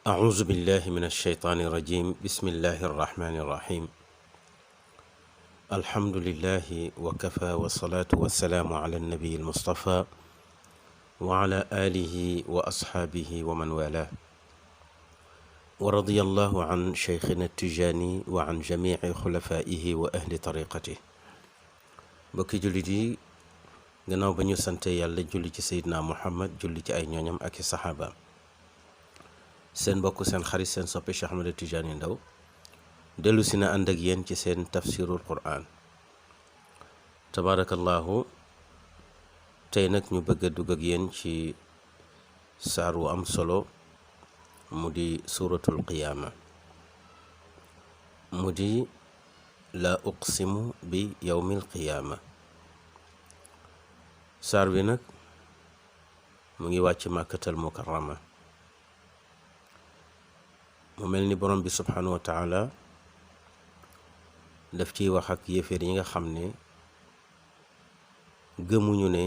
أعوذ بالله من الشيطان الرجيم بسم الله الرحمن الرحيم الحمد لله وكفى والصلاة والسلام على النبي المصطفى وعلى آله وأصحابه ومن والاه ورضي الله عن شيخنا التجاني وعن جميع خلفائه وأهل طريقته بكي جلدي gannaaw ba ñu sante yàlla julli ci seydina muhammad julli ci ay ñooñam ak i saxaabaam seen mbokk seen xarit seen soppe Cheikh Ahmed Tidiane Ndao dellu si na ànd ak yéen ci seen tafsirul quran tabarakallahu tey nag ñu bëgg a dugg ak yéen ci saar wu am solo mu di suratul qiyaama mu di la uqsimu bi yawmil qiyaama saar bi nag mu ngi wàcc màkkatal mukarrama mu mel ni borom bi subhanahu wa taala daf ciy wax ak yéeféer yi nga xam ne gëmuñu ne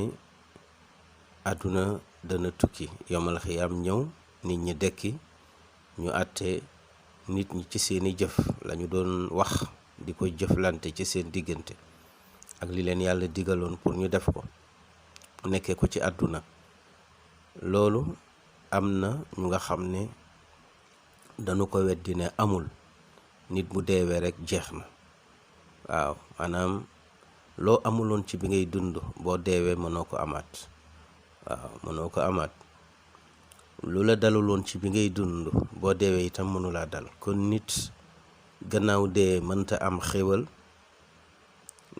àdduna dana tukki yowmal xiyaam ñëw nit ñi dekki ñu àtte nit ñi ci seeni jëf lañu doon wax di ko jëflante ci seen diggante ak li leen yàlla digaloon pour ñu def ko nekkee ko ci àdduna loolu am na ñu nga xam ne dañu ko weddi ne amul nit bu deewee rekk jeex na waaw maanaam loo amuloon ci bi ngay dund boo deewee mënoo ko amaat waaw mënoo ko amaat lu la daluloon ci bi ngay dund boo deewee itam mënulaa dal kon nit gannaaw dee mënta am xéwal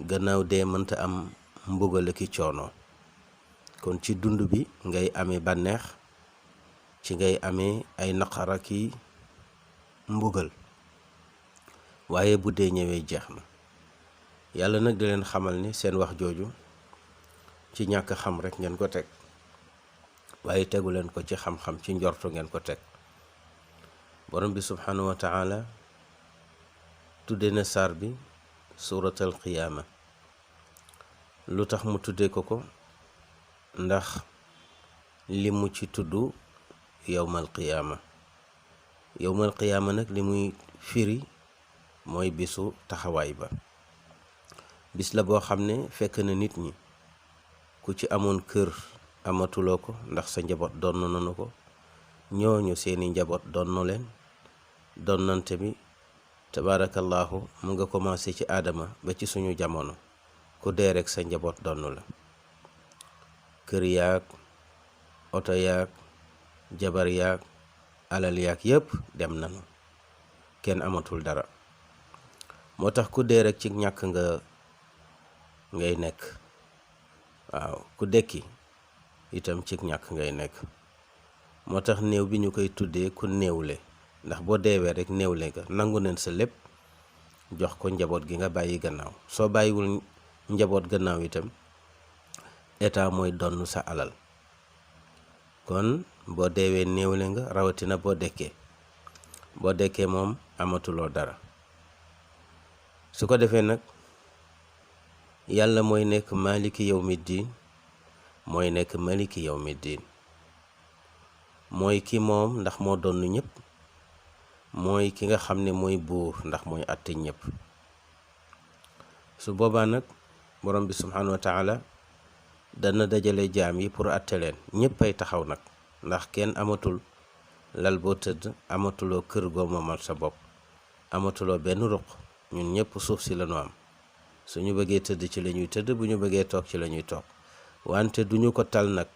gannaaw dee mënta am mbugal ki coono kon ci dund bi ngay amee bànneex ci ngay amee ay naqara ki mbugal waaye bu dee ñëwee jeex na yàlla nag di leen xamal ni seen wax jooju ci ñàkk xam rek ngeen ko teg waaye tegu leen ko ci xam-xam ci njortu ngeen ko teg borom bi subhanahu wa taala tudde na saar bi suratul qiyaama lu tax mu tuddee ko ndax li mu ci tudd yowmal qiyaama nag li muy firi mooy bisu taxawaay ba bis la boo xam ne fekk na nit ñi ku ci amoon kër amatuloo ko ndax sa njaboot donn nanu ko ñooñu seeni njaboot donn leen donnante bi tabaarakallaahu mu nga commencé ci aadama ba ci suñu jamono ku dee rekk sa njaboot donn la kër yaag oto yaag jabar yaag alal yaag yépp dem nañu kenn amatul dara moo tax ku dee rekk ci ñàkk ngay nekk waaw ku dekki itam ci ñàkk ngay nekk moo tax néew bi ñu koy tuddee ku néewle ndax boo deewee rekk néewle nga nangu neen sa lépp jox ko njaboot gi nga bàyyi gannaaw soo bàyyiwul njaboot gannaaw itam état mooy donn sa alal kon boo deewee néewle nga rawatina boo dekkee moom amatuloo dara su ko defee nag yàlla mooy nekk maliki yawmiddin mooy ki moom ndax moo donn ñëpp mooy ki nga xam ne mooy buur ndax mooy àtte ñëpp su boobaa nag borom bi subhanahu wa taala dana dajale jaam yi pour àtte leen ñëpp ay taxaw nag ndax kenn amatul lal boo tëdd amatuloo kër goo moomal sa bopp amatuloo benn ruq ñun ñëpp suuf si lañu am suñu bëggee tëdd ci la ñuy tëdd bu ñu bëggee toog ci la ñuy toog wante duñu ko tal nag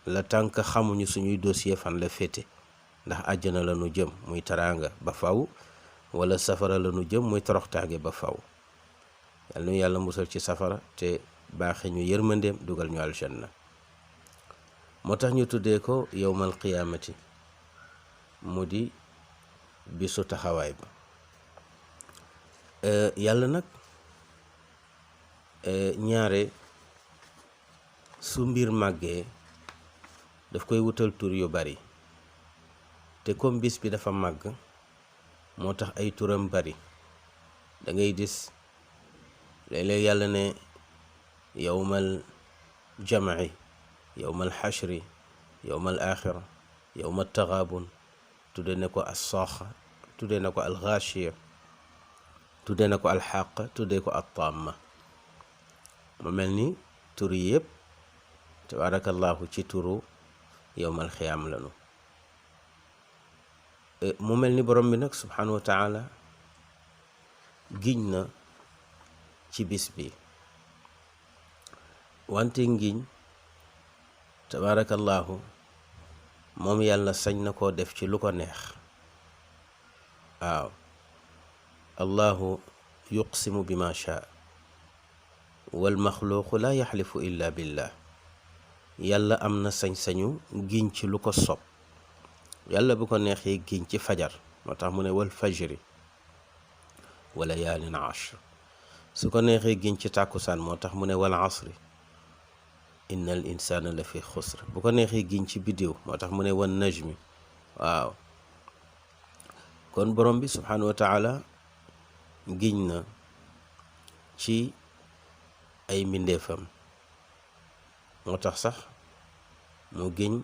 la tànk xamuñu suñuy dossier fan la féete ndax àjjana la ñu jëm muy taraanga ba faw wala safara la ñu jëm muy toroxtaange ba faw yal na yàlla musal ci safara te baaxe ñu yërmandeem dugal ñu aljanna moo tax ñu tuddee ko yowmal qiyaamati mu di bisu taxawaay ba yàlla nag ñaare su mbir màggee daf koy wutal tur yu bari te comme bis bi dafa màgg moo tax ay turam bari da ngay gis léeg-léeg yàlla ne yowmal jam'i yowmal xashri yowmal axira yowmal taxaabun tudde na ko as-saaxa, tudde na ko al-ghaashiya, tudde na ko al-haaqa, tudde ko at-taamma. mu mel ni tur yi yëpp tabarakallahu ci turu yowmal xiyaam lanu. mu mel ni borom bi nag subhanahu wa taala giñ na ci bis bi, wante ngiñ tabarakallahu moom yàlla sañ na koo def ci lu ko neex. waaw, allahu yuqsimu bi ma shaa wal maxluuqu laa yaxlifu illa billah. yàlla am na sañ-sañu giñ ci lu ko sob. yàlla bu ko neexee giñ ci fajar, moo tax mu ne wal fajri wa layaalin ashr. su ko neexee giñ ci tàkkusaan, moo tax mu ne wal asri inna al insana la fi xusr. bu ko neexee giñ ci biddiw, moo tax mu ne wan najmi. waaw, kon borom bi subhanahu wa taala giñ na ci ay mbindeefam. moo tax sax mu giñ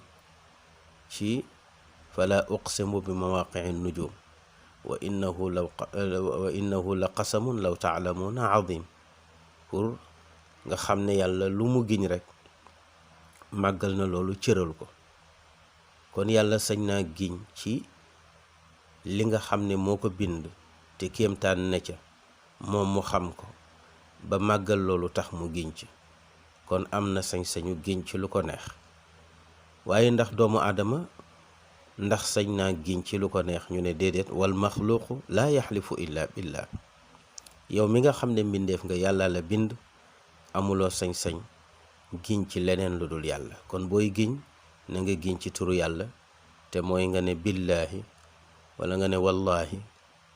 ci fala uqsimu bi mawaqi'i nujum wa innahu la qasamun law taalamuuna azim, pour nga xam ne yàlla lu mu giñ rek màggal na loolu, cëral ko. kon yàlla sañ naa giñ ci li nga xam ne moo ko bind te kéemtaan ne ca moom mu xam ko ba màggal loolu tax mu giñ ci. kon am na sañ-sañu giñ ci lu ko neex. waaye ndax doomu aadama ndax sañ naa giñ ci lu ko neex? ñu ne déedéet. wal maxluuqu laa yaxlifu illa billah. yow mi nga xam ne mbindeef nga, yàlla la bind, amuloo sañ-sañ giñ ci leneen lu dul yàlla. kon booy giñ na nga giñ ci turu yàlla, te mooy nga ne billaahi, wala nga ne wallaahi,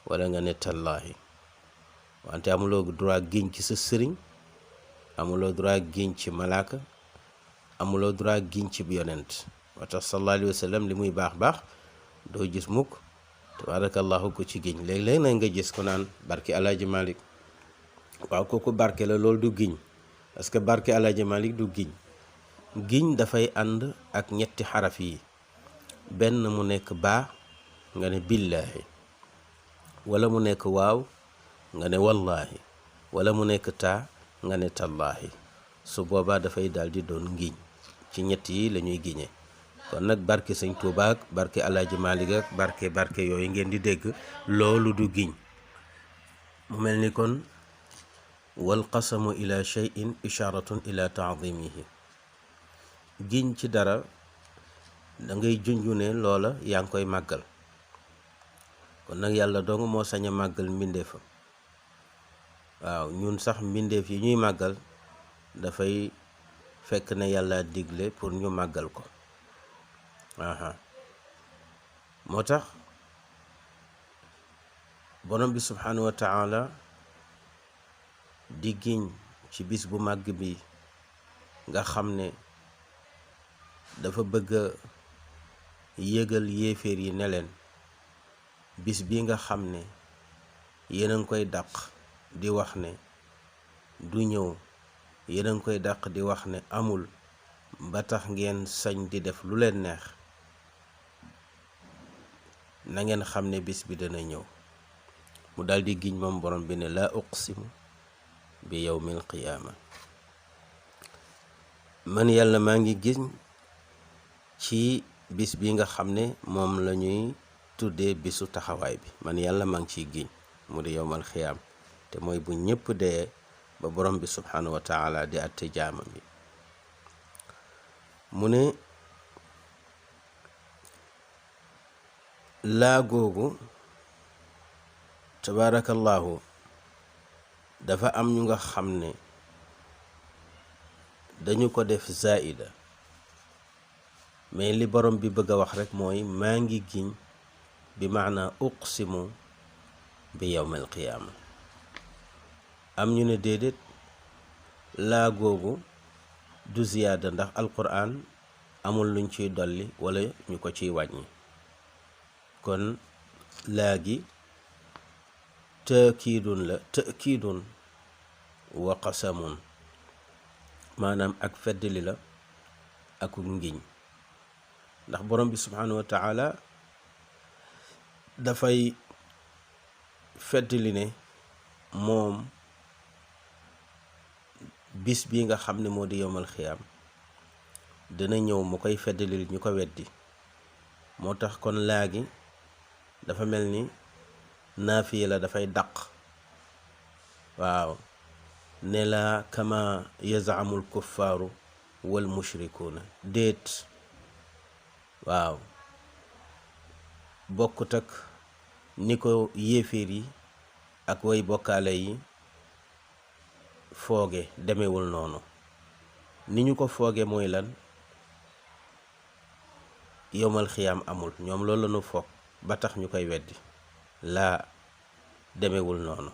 wala nga ne tallaahi. wante amuloo droit giñ ci sa sëriñ, amuloo droit giñ ci malaaka, amuloo droit giñ ci yonent. moo tax sallallahu alayhi wa sallam li muy baax baax doo gis mukk tabarakallahu ko ci giñ. léeg-léeg na nga gis ko naan barke Alaaji Malik. waaw, kooku barke la, loolu du giñ, parce que barke Alaaji Malik du giñ. giñ dafay ànd ak ñetti xaraf yi. benn mu nekk baa nga ne billaahi, wala mu nekk waaw nga ne wallaahi, wala mu nekk taa nga ne tallaahi. su boobaa dafay daal di doon ngiñ. ci ñett yi la ñuy giñee. kon nag barke sëñ Tuubaa ak barke Alaaji Maalik ak barke yooyu ngeen di dégg, loolu du giñ. mu mel ni kon wal qasamu ila shay'in isharatun ila taadimihi. giñ ci dara da ngay junju ne loola yaa ngi koy màggal. kon nag yàlla dong moo sañ a màggal mbindeefam. waaw, ñun sax mbindeef yi ñuy màggal dafay fekk ne yàlla digle pour ñu màggal ko. moo tax borom bi subhanahu wa taala di giñ ci bis bu màgg bi nga xam ne dafa bëgg a yëgal yéeféer yi ne leen bis bi nga xam ne yéen a ngi koy dàq di wax ne du ñëw, yéen a ngi koy dàq di wax ne amul, ba tax ngeen sañ di def lu leen neex, na ngeen xam ne bis bi dana ñëw. mu daldi giñ moom borom bi ne laa uqsimu bi yawmil qiyaama. man yàlla maa ngi giñ ci bis bi nga xam ne moom la ñuy tuddee bisu taxawaay bi. man yàlla maa ngi ciy giñ, mu di yawmal qiyaam, te mooy bu ñëpp dee ba borom bi subhanahu wa taala di àtte jaamam bi. mu ne laa googu tabarakallahu dafa am ñu nga xam ne dañu ko def zaida, mais li borom bi bëgg a wax rek mooy maa ngi giñ bi maana uqsimu bi yawmal qiyaama. am ñu ne déedéet, laa googu du ziyaada, ndax alquran amul luñ ciy dolli wala ñu ko ciy wàññi. kon laa gi tëkiidun la, tëkiidun wa qasamun, maanaam ak feddli la ak ngiñ. ndax borom bi subhanahu wa taala dafay feddali ne moom bis bi nga xam ne moo di yowmal xiyaam dina ñëw mu koy feddalil ñu ko weddi. moo tax kon laagi dafa mel ni naafiya la, dafay dàq. waaw ne la kama yazamul kuffaaru wal mushrikuuna, déet. waaw bokkut ak ni ko yéeféer yi ak way bokkaale yi fooge, demewul noonu. ni ñu ko fooge mooy lan? yowmal xiyaam amul. ñoom loolu la ñu foog ba tax ñu koy weddi. laa, demewul noonu.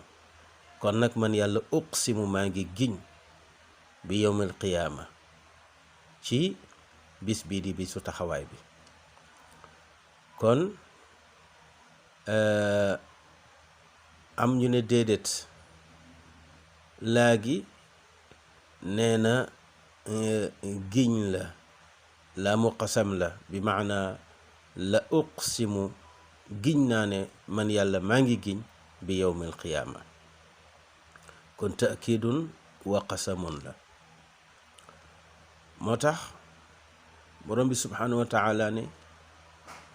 kon nag man yàlla uqsimu maa ngi giñ bi yowmal qiyaama, ci bis bii di bisu taxawaay bi. kon am ñu ne déedéet, laagi nee na giñ la, la mu qasam la, bi maana la uqsimu, giñ naa ne man yàlla maa ngi giñ bi yowmal qiyaama. kon taakidun wa qasamun la. moo tax borom bi subhanahu wa taala ne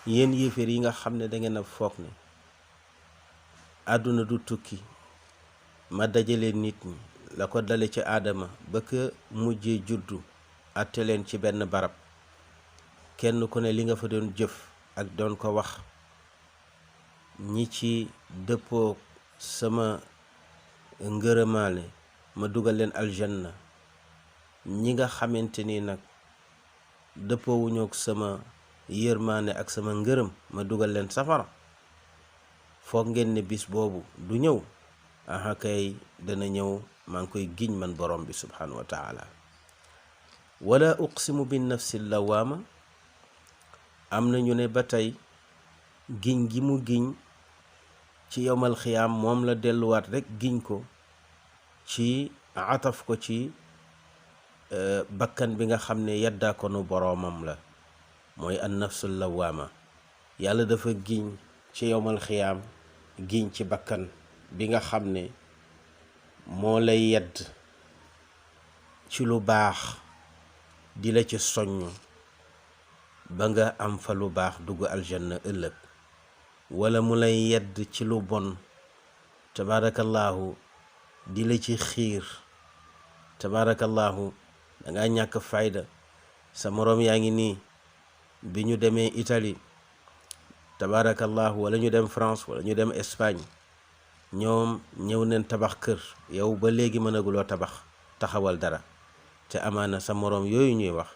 yéen yéeféer yi nga xam ne dangeen a foog ne àdduna du tukki ma dajale nit ñi la ko dale ci aadama ba ka mujjee juddu atte leen ci benn barab, kenn ku ne li nga fa doon jëf ak doon ko wax, ñi ci dëppoo sama ngërëmaale ma dugal leen aljanna, ñi nga xamante ni nag dëppoowuñu ak sama yërmaane ak sama ngërëm ma dugal leen safara. foog ngeen ne bis boobu du ñëw? aha kay dana ñëw, maa ngi koy giñ man borom bi subhanahu wa taala. wala uqsimu bin nafsi lawaama, am na ñu ne ba tey giñ gi mu giñ ci yowmal xiyaam moom la delluwaat rekk giñ ko ci ataf ko ci bakkan bi nga xam ne yaddaa ko nu boroomam la, mooy an nafsul lawaama. yàlla dafa giñ ci yowmal xiyaam giñ ci bakkan bi nga xam ne moo lay yedd ci lu baax, di la ci soññ ba nga am fa lu baax, dugg aljanna ëllëg. wala mu lay yedd ci lu bon, tabaarakallaahu, di la ci xiir, tabaarakallaahu, danga ñàkk fayda. sa moroom yaa ngi nii bi ñu demee Italie, tabaarakallaahu, wala ñu dem France, wala ñu dem Espagne, ñoom ñëw neen tabax kër, yow ba léegi mënaguloo tabax taxawal dara. te amaana sa moroom yooyu ñuy wax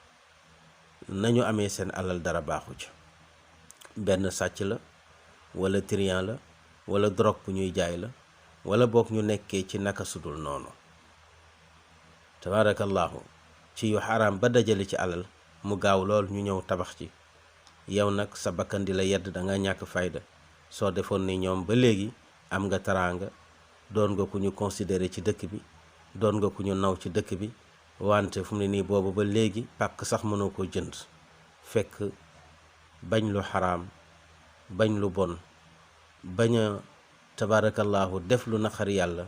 nañu amee seen alal dara baaxu ci. benn sàcc la, wala trian la, wala drogue bu ñuy jaay la, wala boog ñu nekkee ci naka sudul noonu, tabaarakallaahu, ci yu xaraam ba dajale ci alal mu gaaw lool ñu ñëw tabax ci. yow nag sa bakkan di la yedd, danga ñàkk fayda. soo defoon ni ñoom ba léegi am nga taraanga, doon nga ku ñu considéré ci dëkk bi, doon nga ku ñu naw ci dëkk bi, wante fu mu ne nii boobu ba léegi pàkk sax mënoo ko jënd. fekk bañ lu xaraam, bañ lu bon, bañ a tabaarakallaahu def lu naqari yàlla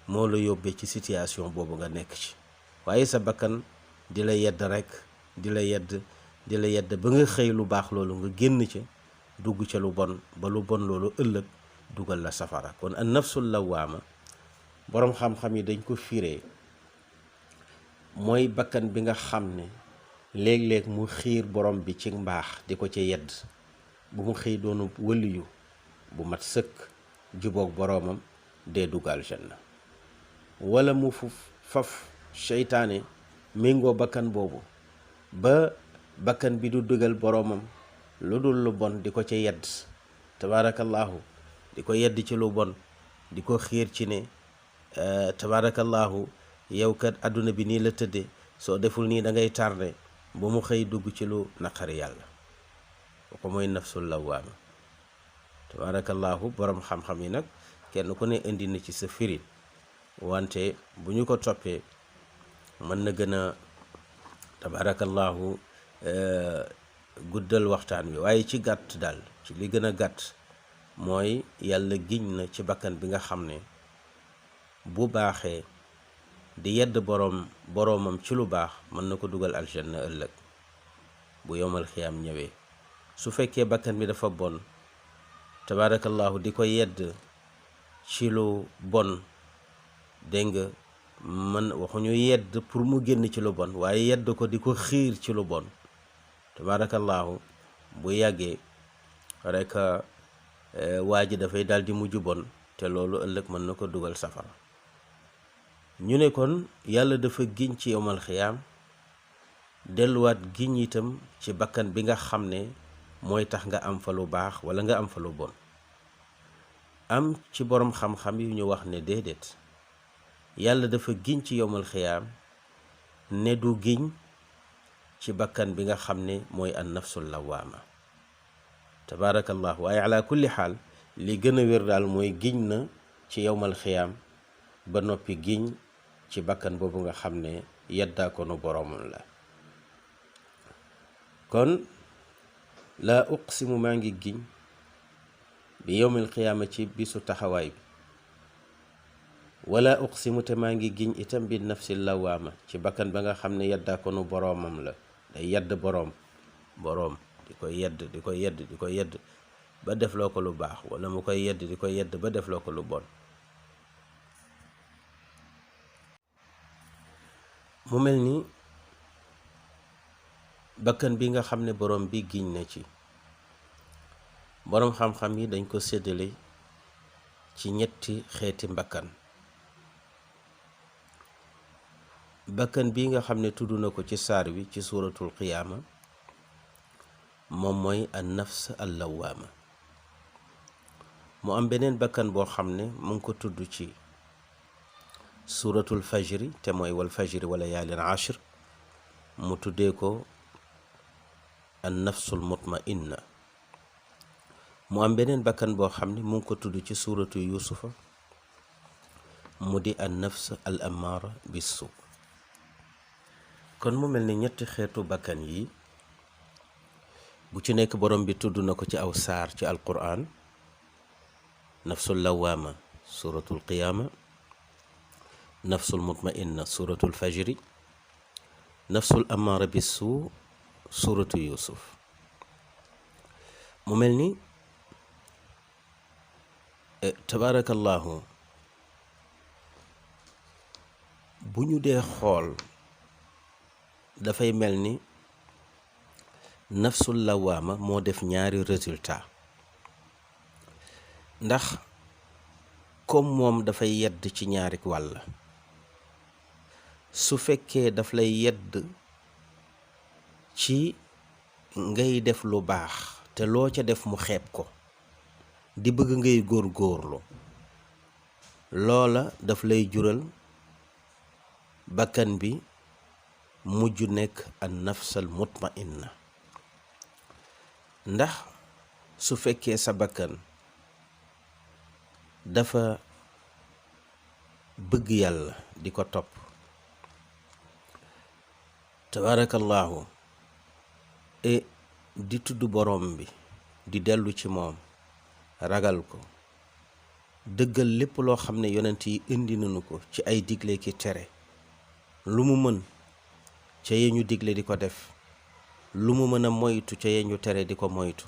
moo la yóbbee ci situation boobu nga nekk ci. waaye sa bakkan di la yedd rekk, di la yedd ba nga xëy lu baax loolu nga génn ca, dugg ca lu bon, ba lu bon loolu ëllëg dugal la safara. kon an nafsul lawaama boroom xam-xam yi dañ ko firee mooy bakkan bi nga xam ne léeg-léeg mu xiir borom bi ci mbaax di ko ca yedd, bu mu xëy doonu wëliyu bu mat sëkk juboog boroomam dee dugal janna. wala mu faf seytaane méngoo bakkan boobu ba bakkan bi du dugal boroomam lu dul lu bon, di ko ca yedd, tabaarakallaahu, di ko yedd ci lu bon, di ko xiir ci ne tabaarakallaahu yow kat àdduna bi nii la tëdde, soo deful nii da ngay tardé, ba mu xëy dugg ci lu naqari yàlla. ko mooy nafsul lawaama. tabaarakallaahu, borom xam-xam yi nag kenn ku ne indi na ci sa firin, wante bu ñu ko toppee mën na gën a tabaarakallaahu guddal waxtaan wi. waaye ci gàtt daal, ci li gën a gàtt mooy yàlla giñ na ci bakkan bi nga xam ne bu baaxee di yedd boroomam ci lu baax mën na ko dugal aljanna ëllëg bu yowmal xiyaam ñëwee. su fekkee bakkan bi dafa bon tabaarakallahu di ko yedd ci lu bon, dégg nga, man waxuñu yedd pour mu génn ci lu bon waaye yedd ko di ko xiir ci lu bon, tabaarakallahu bu yàggee rek waa ji dafay daal di mujj bon te loolu ëllëg mën na ko dugal safara. ñu ne kon yàlla dafa giñ ci yowmal xiyaam delluwaat giñ itam ci bakkan bi nga xam ne mooy tax nga am fa lu baax wala nga am fa lu bon. am ci boroom xam-xam yu ñu wax ne déedéet, yàlla dafa giñ ci yowmal xiyaam ne du giñ ci bakkan bi nga xam ne mooy an nafsul lawaama, tabaarakallah. waaye ala kulli xaal li gën a wér daal mooy giñ na ci yowmal xiyaam ba noppi giñ ci bakkan boobu nga xam ne yeddaa ko nu boroomam la. kon laa uqsimu maa ngi giñ bi yowmil xiyaama ci bisu taxawaay bi, wala uqsimu te maa ngi giñ itam bi nafsil lawaama ci bakkan ba nga xam ne yeddaa ko nu boroomam la, day yedd boroom di ko yedd di ko yedd di ko yedd ba defloo ko lu baax, wala mu koy yedd di ko yedd ba defloo ko lu bon. mu mel ni bakkan bi nga xam ne boroom bi giñ na ci, boroom xam-xam yi dañ ko séddale ci ñetti xeeti bakkan. bakkan bi nga xam ne tudd na ko ci saar wi ci suuratul qiyaama moom mooy an nafs al lawaama. mu am beneen bakkan boo xam ne mu ngi ko tudd ci suuratul fajri te mooy wal fajri wala yaalin ashr, mu tuddee ko an nafsul mutmainna. mu am beneen bakkan boo xam ne mu ngi ko tudd ci suuratu yuusufa mu di an nafs al amaara bisu. kon mu mel ni ñetti xeetu bakkan yi bu ci nekk borom bi tudd na ko ci aw saar ci alquran. nafsul lawaama suuratul qiyaama, nafsul mutmainna suuratul fajri, nafsul amaara bisu suuratu yuusuf. mu mel ni tabaarakallahu bu ñu dee xool dafay mel ni nafsul lawaama moo def ñaari résultat, ndax comme moom dafay yedd ci ñaari wàll. su fekkee daf lay yedd ci ngay def lu baax te loo ca def mu xeeb ko, di bëgg ngay góor-góorlu, loola daf lay jural bakkan bi mujj nekk an nafsal mutmainna. ndax su fekkee sa bakkan dafa bëgg yàlla di ko topp, tabaarakallahu, di tudd borom bi, di dellu ci moom, ragal ko, dëggal lépp loo xam ne yonent yi indi nañu ko ci ay digle ki tere, lu mu mën ca yee ñu digle di ko def, lu mu mën a moytu ca yee ñu tere di ko moytu.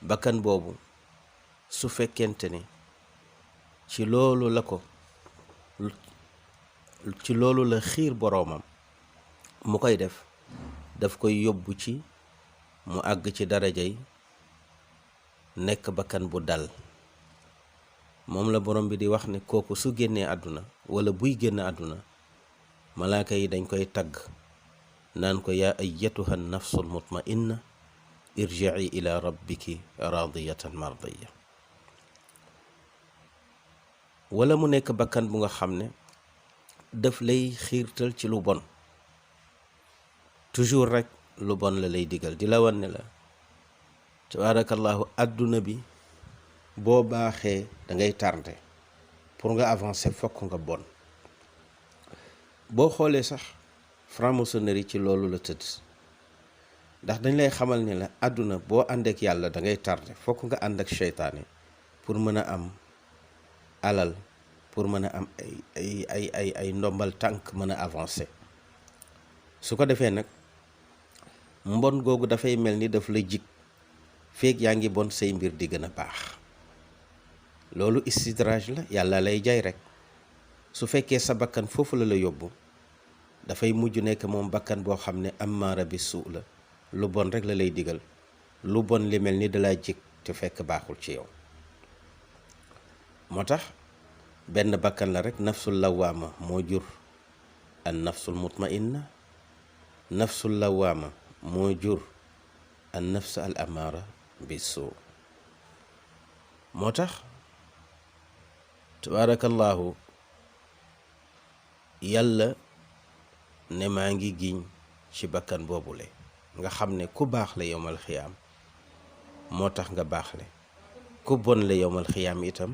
bakkan boobu su fekkente ni ci loolu la xiir boroomam mu koy def, daf koy yóbbu ci mu àgg ci darajay nekk bakkan bu dal. moom la borom bi di wax ne kooku su génnee àdduna wala buy génn àdduna, malaaka yi dañ koy tagg naan ko yaa ayyatuha nafsul mutmainna irji'i ila rabbiki radiyatan mardiya. wala mu nekk bakkan bu nga xam ne daf lay xiirtal ci lu bon, toujours rek lu bon la lay digal, di la wan ne la tabaarakallahu àdduna bi boo baaxee da ngay tardé, pour nga avancer fokk nga bon. boo xoolee sax franc-maçonnerie ci loolu la tëdd. ndax dañ lay xamal ni la àdduna boo ànd ak yàlla da ngay tardé fokk nga ànd ak seytaane pour mën a am alal, pour mën a am ay ndombal tànk mën a avancé. su ko defee nag mbon googu dafay mel ni daf la jig feeg yaa ngi bon say mbir di gën a baax. loolu istidraaj la, yàlla lay jay rek. su fekkee sa bakkan foofu la yóbbu dafay mujj nekk moom bakkan boo xam ne ammaara bi suu la, lu bon rek la lay digal, lu bon li mel ni dalaa jig te fekk baaxul ci yow. moo tax benn bakkan la rek, nafsul lawaama moo jur an nafsul mutmainna, nafsul lawaama moo jur an nafs al amaara bi suu. moo tax tabaarakallaahu yàlla ne maa ngi giñ ci bakkan boobule nga xam ne ku baax la yowmal xiyaam moo tax nga baax le, ku bon le yowmal xiyaam itam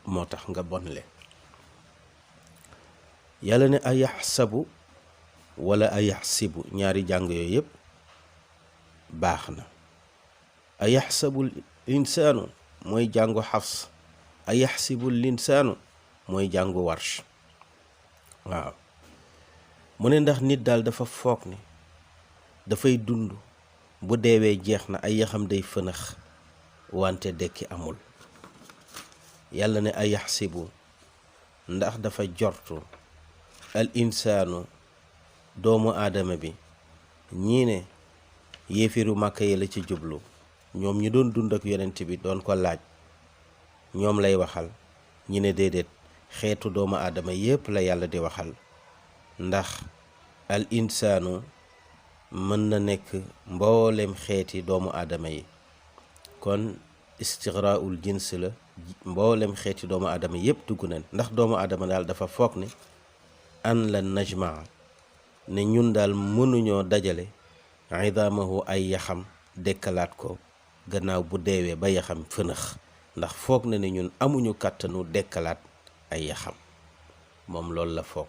moo tax nga bon le. yàlla ne ayaxsabu wala ayaxsibu, ñaari jàng yooyu yëpp baax na. ayaxsabul insaanu mooy jàngu xafs, ayaxsibul linsaanu mooy jàngu warsh. waaw mu ne ndax nit daal dafa foog ni dafay dund bu deewee jeex na, ay yaxam day fënax wante dekki amul. yàlla ne ayaxsibu, ndax dafa jortu al insaanu doomu aadama bi. ñii ne yéefiru màkka yi la ci jublu, ñoom ñi doon dund ak yonent bi doon ko laaj, ñoom lay waxal. ñi ne déedéet, xeetu doomu aadama yépp la yàlla di waxal, ndax al insaanu mën na nekk mboolem xeeti doomu aadama yi. kon istigraul jins la, mboolem xeeti doomu aadama yépp dugg nañ, ndax doomu aadama daal dafa foog ne an la najmaa, ne ñun daal mënuñoo dajale idaamahu ay yaxam dekkalaat ko gannaaw bu deewee ba yaxam fënax, ndax foog na ne ñun amuñu kàttanu dekkalaat ay yaxam. moom loolu la foog.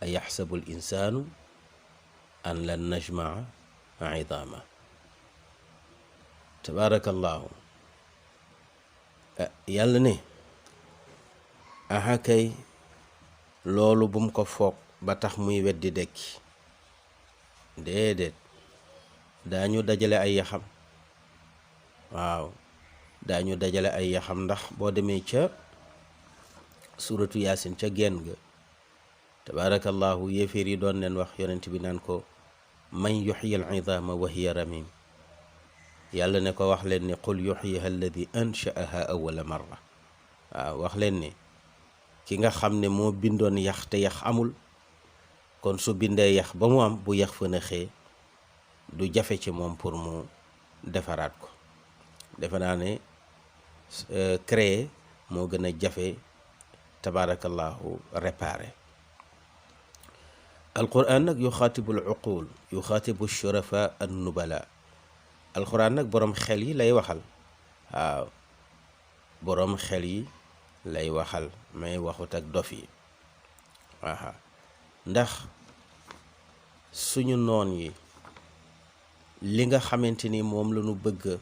a yaxsabul insaanu an lan najmaa idaama. tabaarakallaahu. yàlla ne aha kay loolu bum ko foog ba tax muy weddi dekki. déedéet, daañu dajale ay yaxam. waaw daañu dajale ay yaxam, ndax boo demee ca suratu yaasin ca genn ga tabaarakallaahu yéeféer yi doon leen wax yonent bi naan ko man yuxyi al idaama wa hiya ramim. yàlla ne ko wax leen ne qul yuxyiha alladi anshaaha awwala marra. waaw wax leen ne ki nga xam ne moo bindoon yax te yax amul, kon su bindee yax ba mu am, bu yax fa naxee du jafe ci moom pour mu defaraat ko. defe naa ne créer moo gën a jafe tabaarakallaahu réparé. alquran nag yuxaatibu al uqul, yuxaatibu shurafa an nubala. alquran nag boroom xel yi lay waxal. waaw boroom xel yi lay waxal, may waxut ak dof yi. waaw ndax suñu noon yi li nga xamante ni moom la ñu bëgg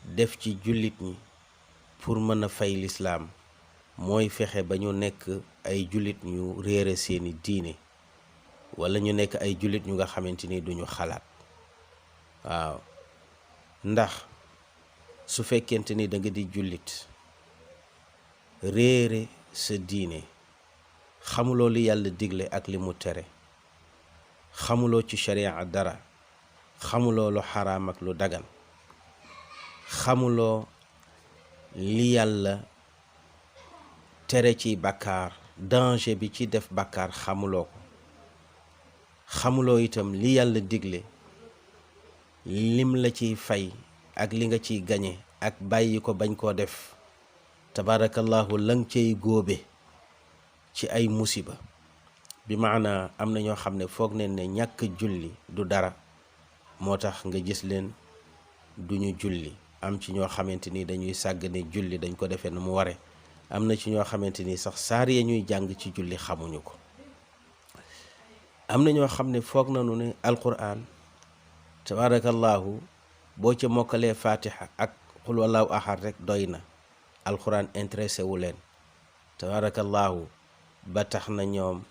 def ci jullit ñi pour mën a fay lislaam mooy fexe ba ñu nekk ay jullit ñu réere seeni diine, wala ñu nekk ay jullit ñu nga xamante ni duñu xalaat. waaw ndax su fekkente ni da nga di jullit réere sa diine, xamuloo li yàlla digle ak li mu tere, xamuloo ci sharia dara, xamuloo lu xaraam ak lu dagan, xamuloo li yàlla tere ci bàkkaar, danger bi ci def bàkkaar xamuloo ko, xamuloo itam li yàlla digle, lim la ciy fay ak li nga ciy gañe ak bàyyi ko bañ koo def. tabaarakallaahu lang cay góobe ci ay musiba. bi maana am na ñoo xam ne foog nañ ne ñàkk julli du dara, moo tax nga gis leen duñu julli. am ci ñoo xamante ni dañuy sàggane julli, dañ ko defee nu mu ware. am na ci ñoo xamante ni sax saar ya ñuy jàng ci julli xamuñu ko. am na ñoo xam ne foog nañu ne alquran tabarakallahu boo ca mokkalee fatiha ak xul wallahu ahad rek doy na, alquran intéressé wu leen tabarakallahu ba tax na ñoom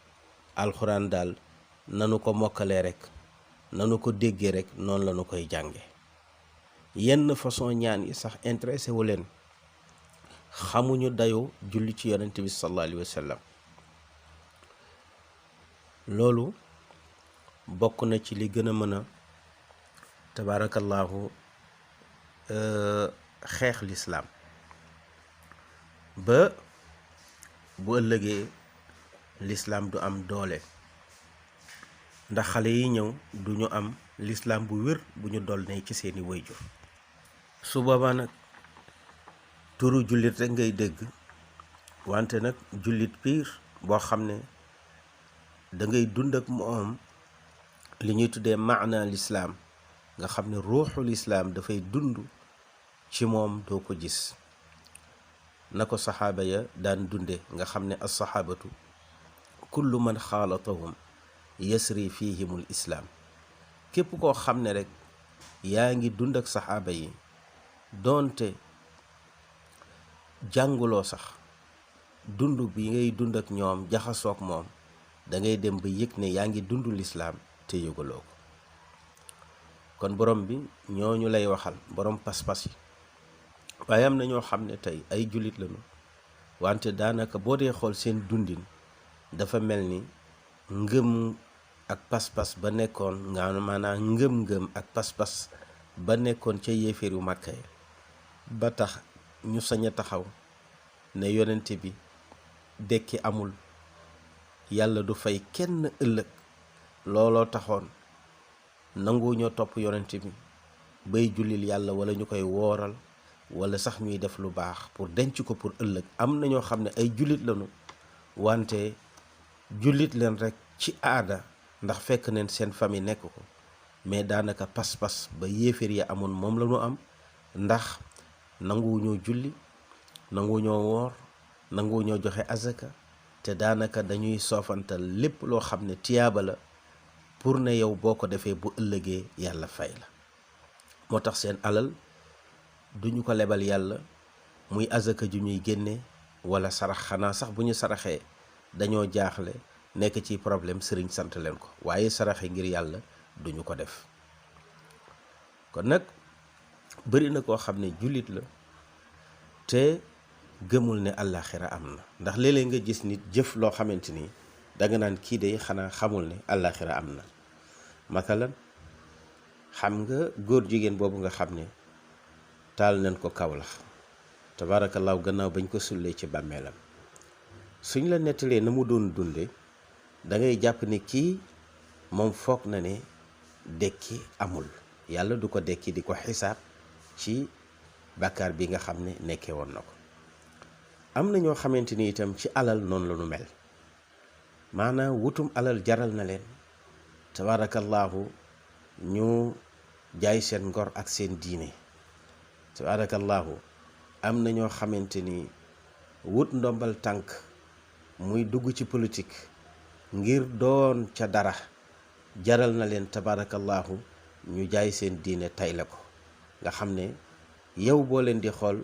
alquran daal nanu ko mokkalee rek nanu ko déggee rek noonu la nu koy jànge. yenn façon ñaan yi sax intéressé wu leen, xamuñu dayoo julli ci yonent bi sallallahu alayhi wa sallam. loolu bokk na ci li gën a mën a tabarakallahu xeex lislaam ba bu ëllëgee lislaam du am doole, ndax xale yi ñëw duñu am lislaam bu wér bu ñu dool ne ci seeni wayjur. su boobaa nag turu jullit rek ngay dégg, wante nag jullit piir boo xam ne da ngay dund ak moom li ñuy tuddee maana lislaam, nga xam ne ruuxul islaam dafay dund ci moom, doo ko gis na ko saxaaba ya daan dunde, nga xam ne as-saxaabatu kullu man xaalatahum yasri fihimul islaam. képp koo xam ne rek yaa ngi dund ak saxaaba yi doonte jànguloo sax, dund bi ngay dund ak ñoom jaxasoog moom da ngay dem ba yëg ne yaa ngi dund lislaam te yëgaloo ko. kon borom bi ñooñu lay waxal, borom pas-pas yi. waaye am na ñoo xam ne tey ay jullit lañu, wante daanaka boo dee xool seen dundin dafa mel ni ngëm ak pas-pas ba nekkoon nga maanaam ngëm-ngëm ak pas-pas ba nekkoon ca yéeféeru Màkka yi, ba tax ñu sañ a taxaw ne yonente bi dekki amul, yàlla du fay kenn ëllëg. looloo taxoon nangu ñoo topp yonente bi bay jullil yàlla wala ñu koy wooral wala sax ñuy def lu baax pour denc ko pour ëllëg. am na ñoo xam ne ay jullit lañu, wante jullit leen rek ci aada, ndax fekk neen seen famille nekk ko, mais daanaka pas-pas ba yéeféer ya amoon moom la ñu am, ndax nanguwuñoo julli, nanguwuñoo woor, nanguwuñoo joxe azaka, te daanaka dañuy soofantal lépp loo xam ne tiyaaba la pour ne yow boo ko defee bu ëllëgee yàlla fay la. moo tax seen alal duñu ko lebal yàlla muy azaka ju ñuy génne wala sarax, xanaa sax bu ñu saraxee dañoo jaaxle nekk ci problème sëriñ sant leen ko, waaye saraxe ngir yàlla duñu ko def. kon nag bari na koo xam ne jullit la te gëmul ne àllaaxira am na, ndax léeg-léeg nga gis nit jëf loo xamante ni danga naan kii de xanaa xamul ne àllaaxira am na. matalan xam nga góor jigéen boobu nga xam ne taal nañ ko Kawlax tabaarakallaahu, gannaaw bañ ko sullee ci bàmmeelam, suñ la nettalee na mu doon dunde da ngay jàpp ni kii moom foog na ne dekki amul, yàlla du ko dekki di ko xisaab ci bàkkaar bi nga xam ne nekkee woon na ko. am na ñoo xamante ni itam ci alal noonu la ñu mel, maanaam wutum alal jaral na leen tabaarakallaahu ñu jaay seen ngor ak seen diine. tabaarakallaahu am na ñoo xamante ni wut ndombal tànk muy dugg ci politique ngir doon ca dara jaral na leen tabaarakallaahu ñu jaay seen diine tay la ko, nga xam ne yow boo leen di xool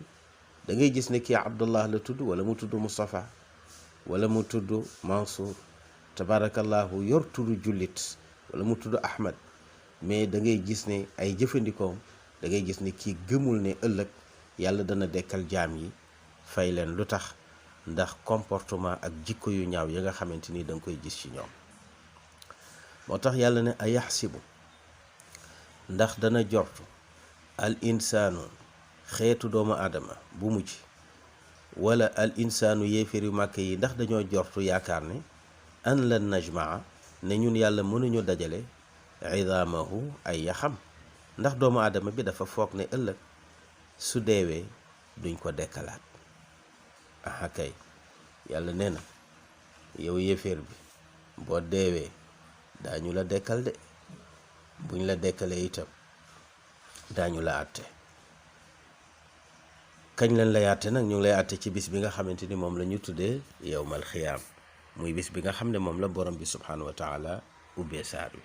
da ngay gis ne kii Abdullah la tudd, wala mu tudd Moustapha, wala mu tudd Mansour, tabaarakallaahu yor tudd jullit, wala mu tudd Ahmad, mais da ngay gis ne ay jëfandikoom da ngay gis ne kii gëmul ne ëllëg yàlla dana dekkal jaam yi fay leen. lu tax? ndax comportement ak jikko yu ñaaw yi nga xamante ni da nga koy gis ci ñoom. moo tax yàlla ne ay yaxsibu, ndax dana jortu al insaanu xeetu doomu aadama bu mujj, wala al insaanu yéeféer yu màkk yi ndax dañoo jortu yaakaar ne an lan najmaa, ne ñun yàlla mënuñu dajale idaamahu ay yaxam, ndax doomu aadama bi dafa foog ne ëllëg su deewee duñ ko dekkalaat. aha kay, yàlla nee na yow yéeféer bi boo deewee daañu la dekkal de, buñ la dekkalee itam daañu la àtte. kañ lañ lay àtte nag? ñu ngi lay àtte ci bis bi nga xamante ni moom la ñu tuddee yawmal xiyaam, muy bis bi nga xam ne moom la borom bi subhaanahu wa taala ubbee saar wi.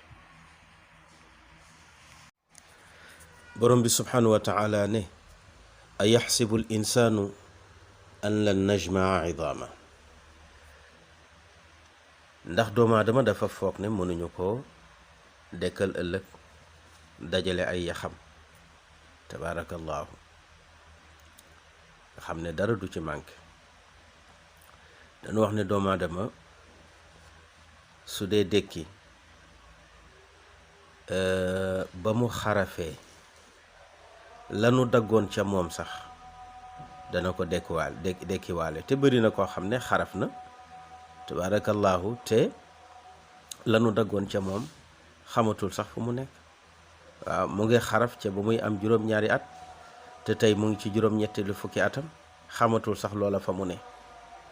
borom bi subhanahu wa taala ne a yaxsibu l insaanu an lan najmaa idaama, ndax doomu aadama dafa foog ne mënuñu ko dekkal ëllëg dajale ay yaxam. tabaarakallaahu, nga xam ne dara du ci manqué. dañu wax ne doomu aadama su dee dekki ba mu xarafee lanu daggoon ca moom sax dana ko dekkiwaale te bëri na koo xam ne xaraf na tabaarakallaahu te lanu daggoon ca moom xamatul sax fu mu nekk. waaw, mu ngi xaraf ca ba muy am juróom-ñaari at te tey mu ngi ci juróom-ñetteelu fukki atam, xamatul sax loola fa mu ne,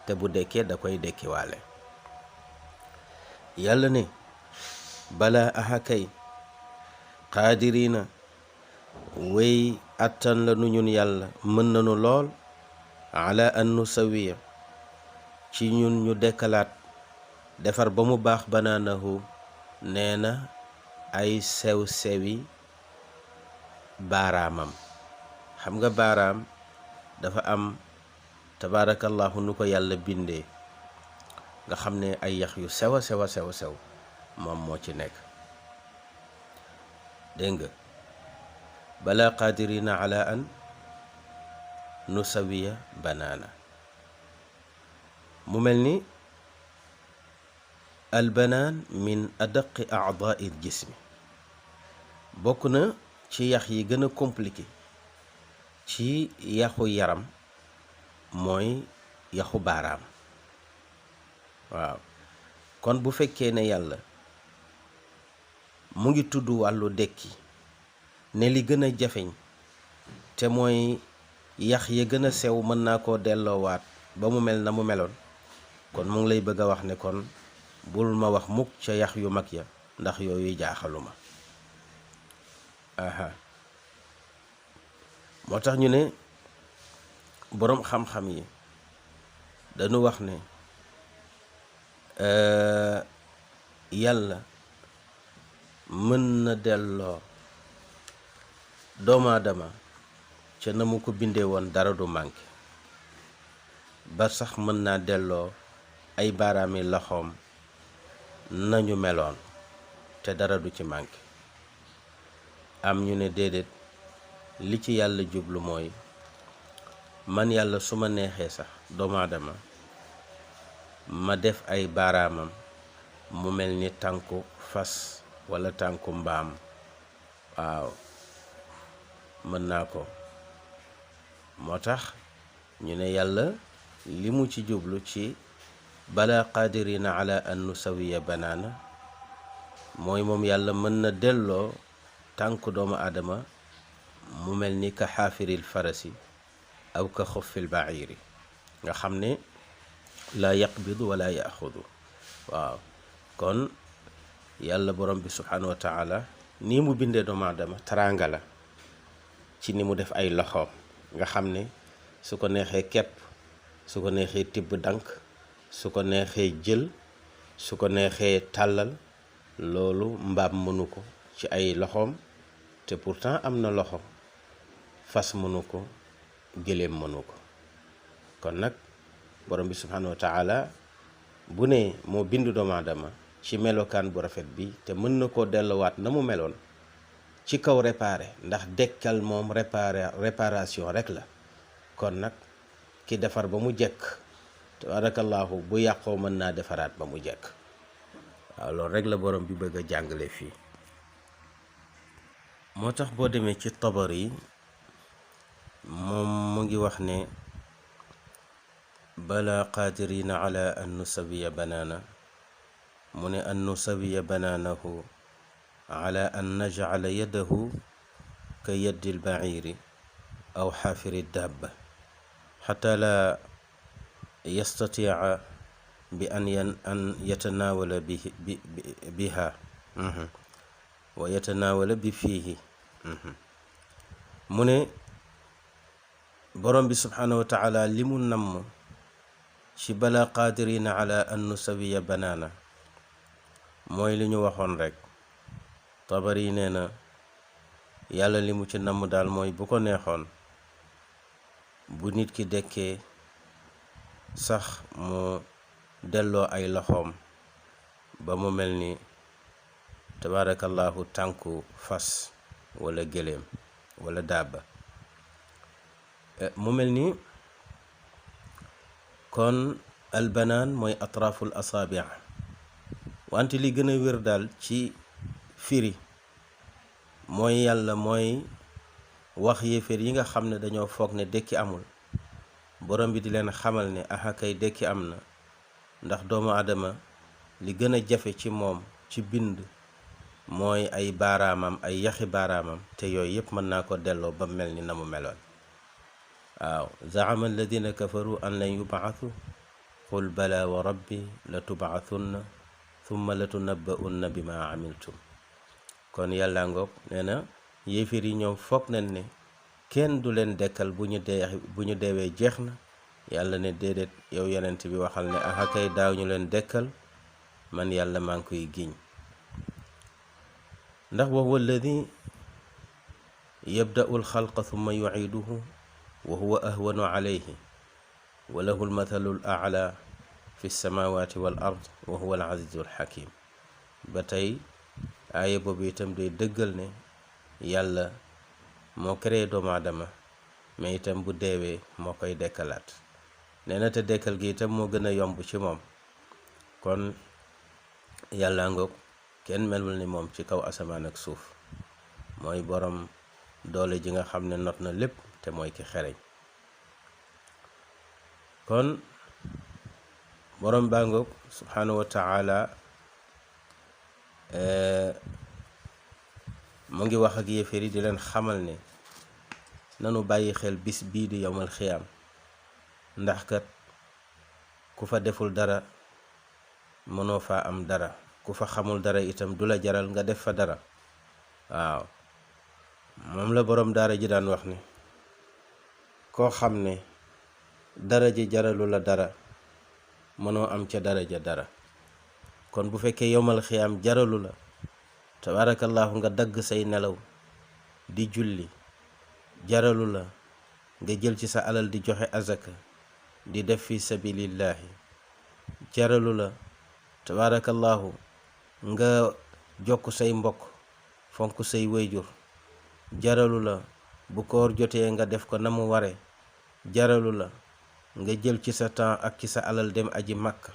te bu dekkee da koy dekkiwaale. yàlla ne balaa ahakay qaadiriina, wéy attan la nu ñun yàlla mën nanu lool ala an nusawiya ci ñun ñu dekkalaat defar ba mu baax banaanahu, nee na ay sew-sewi baaraamam. xam nga baaraam dafa am tabaarakallahu nu ko yàlla bindee, nga xam ne ay yax yu sew a sew a sew sew moom moo ci nekk. dégg nga bala qadirina ala an nusawiya banaana. mu mel ni albanaan min adaqi aadaai jismi, bokk na ci yax yi gën a compliqué ci yaxu yaram mooy yaxu baaraam. waaw, kon bu fekkee ne yàlla mu ngi tudd wàllu dekki ne li gën a jafeñ te mooy yax ya gën a sew mën naa koo delloowaat ba mu mel na mu meloon, kon mu ngi lay bëgg a wax ne kon bul ma wax mukk ca yax yu mag ya, ndax yooyu jaaxaluma. aha moo tax ñu ne boroom xam-xam yi dañu wax ne yàlla mën na delloo doomu aadama ca na mu ko bindee woon dara du manqué, ba sax mën naa delloo ay baaraami loxoom nañu meloon te dara du ci manqué. am ñu ne déedéet, li ci yàlla jublu mooy man yàlla su ma neexee sax doomu aadama ma def ay baaraamam mu mel ni tànku fas walla tànku mbaam. waaw, mën naa ko. moo tax ñu ne yàlla li mu ci jublu ci bala qadirina ala an nusawiya banaana mooy moom yàlla mën na delloo tànku doomu aadama mu mel ni ka xaafiril farasi aw ka xuffil bairi, nga xam ne laa yaqbidu wala yaxudu. waaw, kon yàlla borom bi subhanahu wa taala nii mu bindee doomu aadama taraanga la ci ni mu def ay loxoom, nga xam ne su ko neexee kepp, su ko neexee tibb dank, su ko neexee jël, su ko neexee tàllal. loolu mbaam mënu ko ci ay loxoom, te pourtant am na loxo. fas mënu ko, gëléem mënu ko. kon nag borom bi subhanahu wa taala bu ne moo bind doomu aadama ci melokaan bu rafet bi, te mën na koo delluwaat na mu meloon ci kaw réparé, ndax dekkal moom réparation rek la. kon nag ki defar ba mu jekk tabarakallahu bu yàqoo mën naa defaraat ba mu jekk. waaw, loolu rek la borom bi bëgg a jàngale fii. moo tax boo demee ci Tabari moom mu ngi wax ne bala qadirina ala an nusawiya banaana, mu ne an nusawiya banaanahu ala an najcala yadahu ka yaddi lbaciiri aw xaafiri dabba xata la yastatica bi an yatanaawala biha wa yatanaawala bi fiihi. mu ne borom bi subhanahu wa taala li mu namm ci bala qadirina ala an nusawiya banaana mooy li ñu waxoon rek. Tabari nee na yàlla li mu ci namm daal mooy bu ko neexoon bu nit ki dekkee sax mu delloo ay loxoom ba mu mel ni tabarakallahu tànku fas wala gëléem wala daaba. mu mel ni kon albanaan mooy atraaful asaabi' wante li gën a wér daal ci firi mooy yàlla mooy wax yéeféer yi nga xam ne dañoo foog ne dekki amul, borom bi di leen xamal ne aha kay dekki am na, ndax doomu aadama li gën a jafe ci moom ci bind mooy ay baaraamam, ay yaxi baaraamam, te yooyu yëpp mën naa ko delloo ba mel ni na mu meloon. waaw zaama alladina kafaru an lan yubaathu qul bala wa rabbi la tubaathunna thumma la tunabba'unna bima amiltum. kon yàlla ngoog nee na yéefir yi ñoom foog nañ ne kenn du leen dekkal bu ñu deewee jeex na. yàlla ne déedéet yow yonent bi waxal ne aha kay daaw ñu leen dekkal, man yàlla maa ngi koy giñ. ndax wa huwa alladi yabda'u alxalqa thumma yu'iduhu wa huwa ahwanu alayhi wa lahu almathalu al-a'la fi samawati wal ard wa huwa al-azizu al-hakim. ba tey aaya boobu itam day dëggal ne yàlla moo créé doomu aadama, mais itam bu deewee moo koy dekkalaat. nee na te dekkal gi itam moo gën a yomb ci moom. kon yàlla ngoog kenn melul ni moom ci kaw asamaan ak suuf, mooy borom doole ji nga xam ne not na lépp te mooy ki xereñ. kon borom baa ngoog subhanahu wa ta'ala mu ngi wax ak yéeféer yi di leen xamal ne nanu bàyyi xel bis bii di yowmal xiyaam, ndax kat ku fa deful dara mënoo fa am dara, ku fa xamul dara itam du la jaral nga def fa dara. waaw moom la borom daara ji daan wax ni koo xam ne dara ji jaralu la dara mënoo am ca daraja dara. kon bu fekkee yowmal xiyaam jaralu la, tabarakallahu nga dagg say nelaw di julli, jaralu la nga jël ci sa alal di joxe azaka di def fi sabilillahi, jaralu la tabarakallahu nga jokk say mbokk, fonk say wayjur, jaralu la bu koor jotee nga def ko na mu ware, jaralu la nga jël ci sa temps ak ci sa alal dem aji màkk.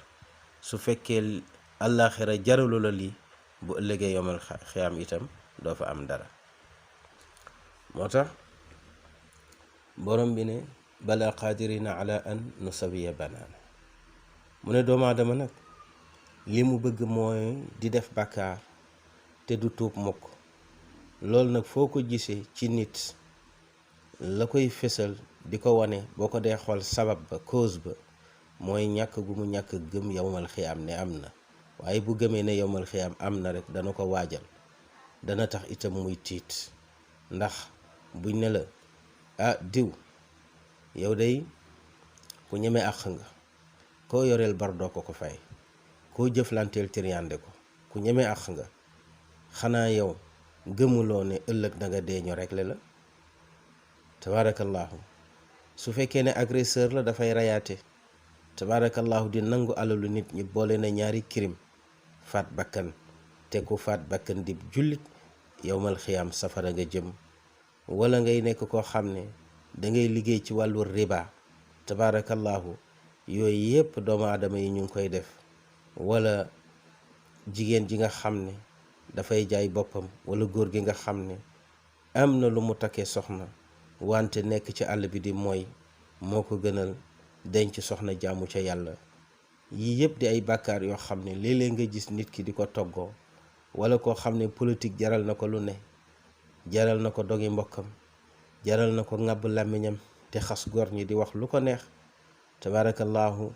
su fekkee àllaaxira jaralu la lii, bu ëllëgee yomal xiyaam itam doo fa am dara. moo tax borom bi ne bala qadirina ala an nusawiya banaana. mu ne doomu aadama nag li mu bëgg mooy di def bàkkaar te du tuub mukk. loolu nag foo ko gisee ci nit la koy fësal di ko wane, boo ko dee xool sabab ba, cause ba mooy ñàkk gu mu ñàkk gëm yowmal xiyaam ne am na. waaye bu gëmee ne yowmal xiyaam am na rek dana ko waajal, dana tax itam muy tiit. ndax buñ ne la ah diw yow day ku ñeme àq nga, koo yoreel bar doo ko fay, koo jëflanteel tiriyande ko, ku ñeme àq nga, xanaa yow gëmuloo ne ëllëg danga dee ñu rekle la. tabarakallahu su fekkee ne agresseur la dafay rayaate, tabarakallahu di nangu alalu nit ñi, boole na ñaari crime, faat bakkan, te ku faat bakkan di jullit yowmal xiyaam safara nga jëm. wala ngay nekk koo xam ne dangay liggéey ci wàllu riba, tabarakallahu yooyu yépp doomu aadama yi ñu ngi koy def. wala jigéen ji nga xam ne dafay jaay boppam, wala góor gi nga xam ne am na lu mu takkee soxna wante nekk ci àll bi di mooy moo ko gënal denc soxna jaamu ca yàlla. yii yëpp di ay bàkkaar yoo xam ne léeg-léeg nga gis nit ki di ko toggoo, wala koo xam ne politique jaral na ko lu ne, jaral na ko dogi mbokkam, jaral na ko ŋàbb làmmiñam te xas gor ñi di wax lu ko neex. tabarakallahu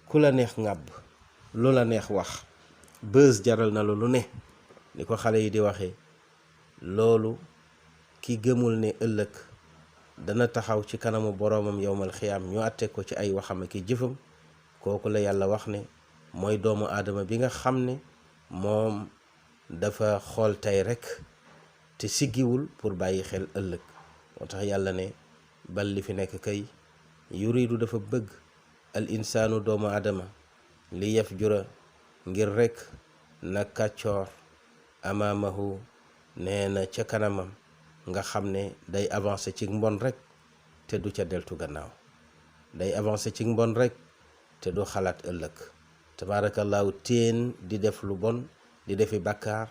ku la neex ŋàbb, lu la neex wax, bës jaral na lu ne, ni ko xale yi di waxee. loolu ki gëmul ne ëllëg dana taxaw ci kanamu boroomam yowmal xiyaam ñu àtte ko ci ay waxam ak jëfam, kooku la yàlla wax ne mooy doomu aadama bi nga xam ne moom dafa xool tey rekk te siggiwul pour bàyyi xel ëllëg. moo tax yàlla ne bal li fi nekk kay yuridu dafa bëgg al insaanu doomu adama li yaf jura ngir rekk na kàccoor amaamahu nee na ca kanamam nga xam ne day avancé ci mbon rekk te du ca deltu gannaaw, day avancé ci mbon rekk te du xalaat ëllëg. tabaarakallaahu teen di def lu bon di defi bàkkaar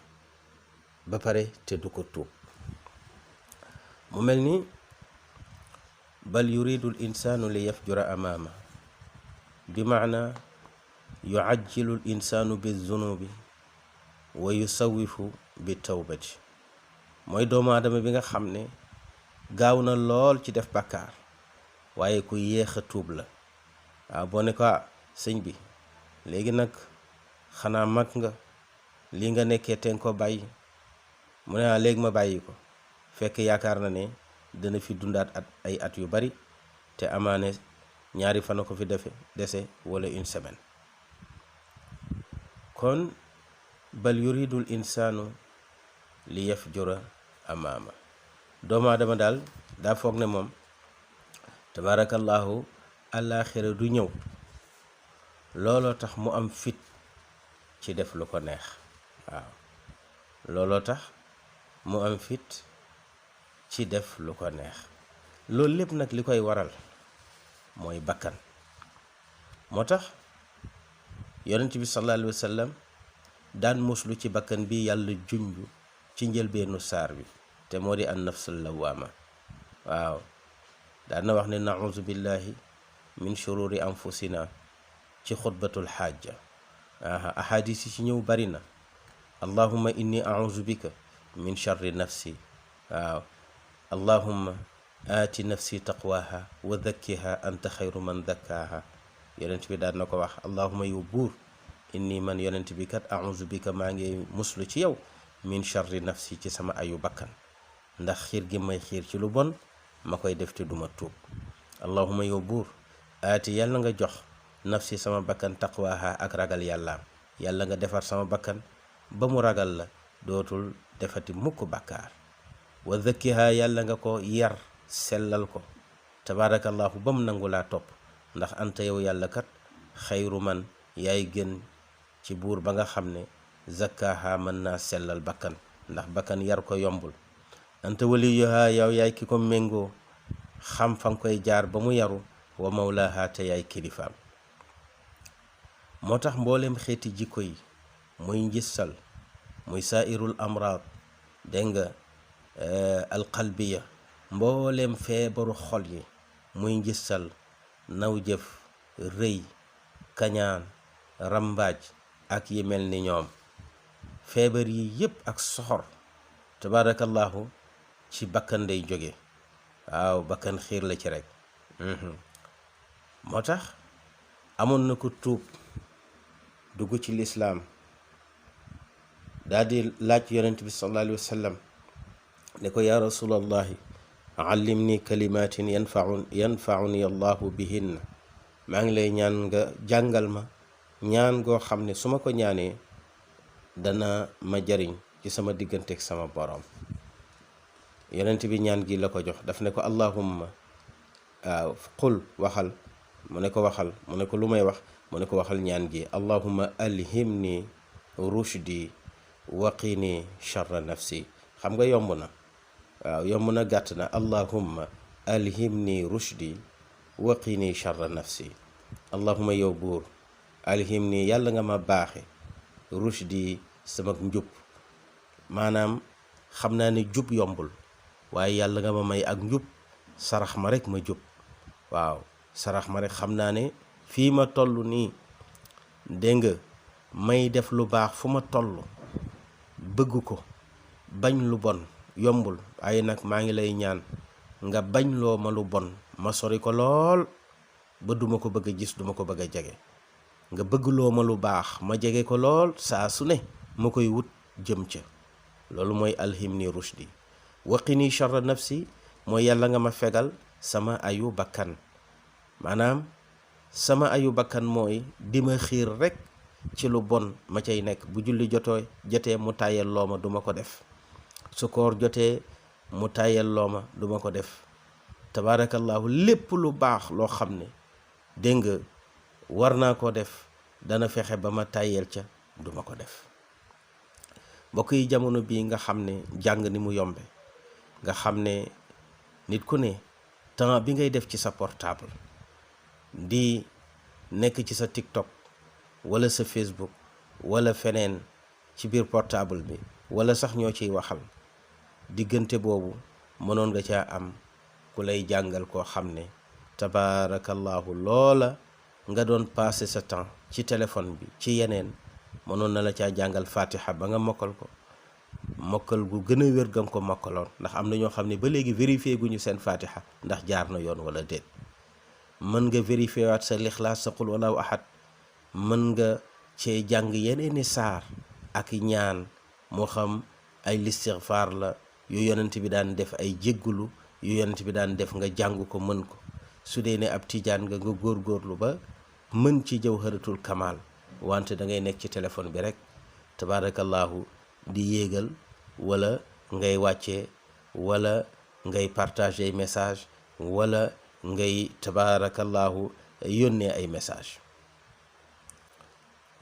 ba pare te du ko tuub. mu mel ni bal yuridu l insaanu li yafjura amaama bi maana yuajjilu l insaanu bi zunubi wa yusawifu bi tawbati. mooy doomu aadama bi nga xam ne gaaw na lool ci def bàkkaar waaye ku yéex a tuub la. waaw boo ne ko sëñ bi léegi nag xanaa mag nga li nga nekkee te nga ko bàyyi, mu ne léegi ma bàyyi ko, fekk yaakaar na ne dana fi dundaat ay at yu bari te amaane ñaari fan a ko fi dese wala une semaine. kon bal yuridul insaanu li yafjura amaama. doomu aadama daal daa foog ne moom tabaarakallaahu àllaaxira du ñëw, looloo tax mu am fit ci def lu ko neex. waaw looloo tax mu am fit ci def lu ko neex. loolu lépp nag li koy waral mooy bakkan. moo tax yonent bi sallallahu alayhi wa sallam daan muslu ci bakkan bi yàlla junju ci njëlbeenu saar bi te moo di an nafsul lawaama. waaw daan na wax ne nauzu billahi min shururi anfusina ci xutbatul xaaja. ahadis yi ci ñëw bari na. allahumma inni auzu bika min charri nafsi. waaw allahumma aati nafsi taqwaha wa zakkiha anta xayru man zakkaaha. yonent bi daan na ko wax allahumma yow buur inni man yonent bi kat auzu bika maa ngi muslu ci yow min charri nafsi ci sama ayu bakkan, ndax xiir gi may xiir ci lu bon ma koy def te duma tuub. allahumma yow buur aati yàlla nga jox nafsi sama bakkan taqwaha ak ragal yàllaam, yàlla nga defar sama bakkan ba mu ragal la dootul defati mukk bàkkaar. wa zakkiha yàlla nga ko yar sellal ko tabaarakallahu ba mu nangu laa topp, ndax anta yow yàlla kat xayru man yaay gën ci buur ba nga xam ne zakkaaha mën naa sellal bakkan, ndax bakkan yar ko yombul. anta waliyuha yow yaay ki ko méngoo xam fa nga koy jaar ba mu yaru, wa mawlaaha te yaay kilifaam. moo tax mboolem xeeti jikko yi muy njissal muy saairul amraad dégg nga alqalbiya, mboolem feebaru xol yi muy njissal naw jëf rëy kañaan rambaaj ak yi mel ni ñoom, feebar yi yépp ak soxor tabaarakallahu ci bakkan day jóge. waaw bakkan xiir la ci rek. moo tax amoon na ko tuub dugg ci lislaam daal di laaj yonent bi sallallahu alayhi wa sallam ne ko yaa rasulallahi allimni kalimatin yanfauni allahu bihinna. maa ngi lay ñaan nga jàngal ma ñaan goo xam ne su ma ko ñaanee dana ma jariñ ci sama digganteeg sama borom. yonent bi ñaan gi la ko jox, daf ne ko allahumma waaw qul waxal. mu ne ko waxal, mu ne ko lu may wax, mu ne ko waxal ñaan gi allahumma alhimni rushdi waqini charra nafsi. xam nga yomb na, waaw yomb na gàtt na. allahumma alhimni rushdi waqini charra nafsi. allahumma yow buur alhimni yàlla nga ma baaxe rushdi sama njub. maanaam xam naa ne jub yombul, waaye yàlla nga ma may ak njub, sarax ma rek ma jub. waaw sarax ma rek. xam naa ne fii ma toll nii dégg nga may def lu baax fu ma toll bëgg ko, bañ lu bon yombul, waaye nag maa ngi lay ñaan nga bañ loo ma lu bon ma sori ko lool ba duma ko bëgg a gis, duma ko bëgg a jege. nga bëgg loo ma lu baax ma jege ko lool saa su ne ma koy wut jëm ca. loolu mooy alhimni rushdi. waqini charra nafsi mooy yàlla nga ma fegal sama ayu bakkan. maanaam sama ayu bakkan mooy di ma xiir rek ci lu bon ma cay nekk. bu julli jotee mu tàyyel loo ma duma ko def, su koor jotee mu tàyyel loo ma duma ko def. tabaarakallaahu lépp lu baax loo xam ne dégg nga war naa ko def dana fexe ba ma tàyyel ca duma ko def. mbokk yi, jamono bii nga xam ne jàng ni mu yombe, nga xam ne nit ku ne temps bi ngay def ci sa portable di nekk ci sa TikTok wala sa Facebook wala feneen ci biir portable bi wala sax ñoo ciy waxal, diggante boobu mënoon nga caa am ku lay jàngal koo xam ne tabaarakallaahu loola nga doon passé sa temps ci téléphone bi ci yeneen, mënoon na la caa jàngal fatiha ba nga mokkal ko, mokkal gu gën a wér ga nga ko mokkaloon. ndax am na ñoo xam ne ba léegi vérifié guñu seen fatiha ndax jaar na yoon wala déet. mën nga vérifié waat sa lixlaas, sa qul wallahu ahad, mën nga cee jàng yeneeni saar ak ñaan, moo xam ay listigfaar la yu yonent bi daan def, ay jéggulu yu yonent bi daan def, nga jàng ko mën ko. su dee ne ab tijaan nga góorgóorlu ba mën ci jawharatul kamal, wante da ngay nekk ci téléphone bi rek tabaarakallaahu di yéegal wala ngay wàccee wala ngay partager message wala ngay tabaarakallaahu yónnee ay message.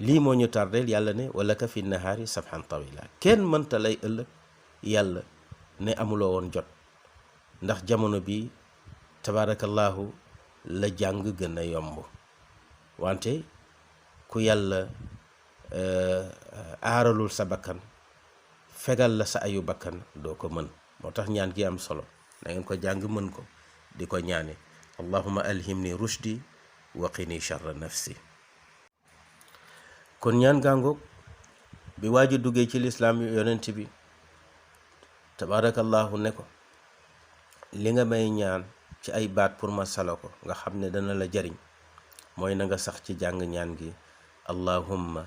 lii moo ñu tardeel. yàlla ne wala ka fi nahaari sabhan tawila. kenn mënta lay ëllëg yàlla ne amuloo woon jot, ndax jamono bi tabaarakallaahu la jàng gën a yomb. wante ku yàlla aaralul sa bakkan, fegal la sa ayu bakkan, doo ko mën. moo tax ñaan gi am solo, na ngeen ko jàng mën ko, di ko ñaane allahumma alhimni rushdi wa qini sharra nafsi. kon ñaan gàngoog bi waaju duggee ci lislaam yonent bi tabaarakallaahu ne ko li nga may ñaan ci ay baat pour ma salo ko nga xam ne dana la jariñ, mooy na nga sax ci jàng ñaan gi allahumma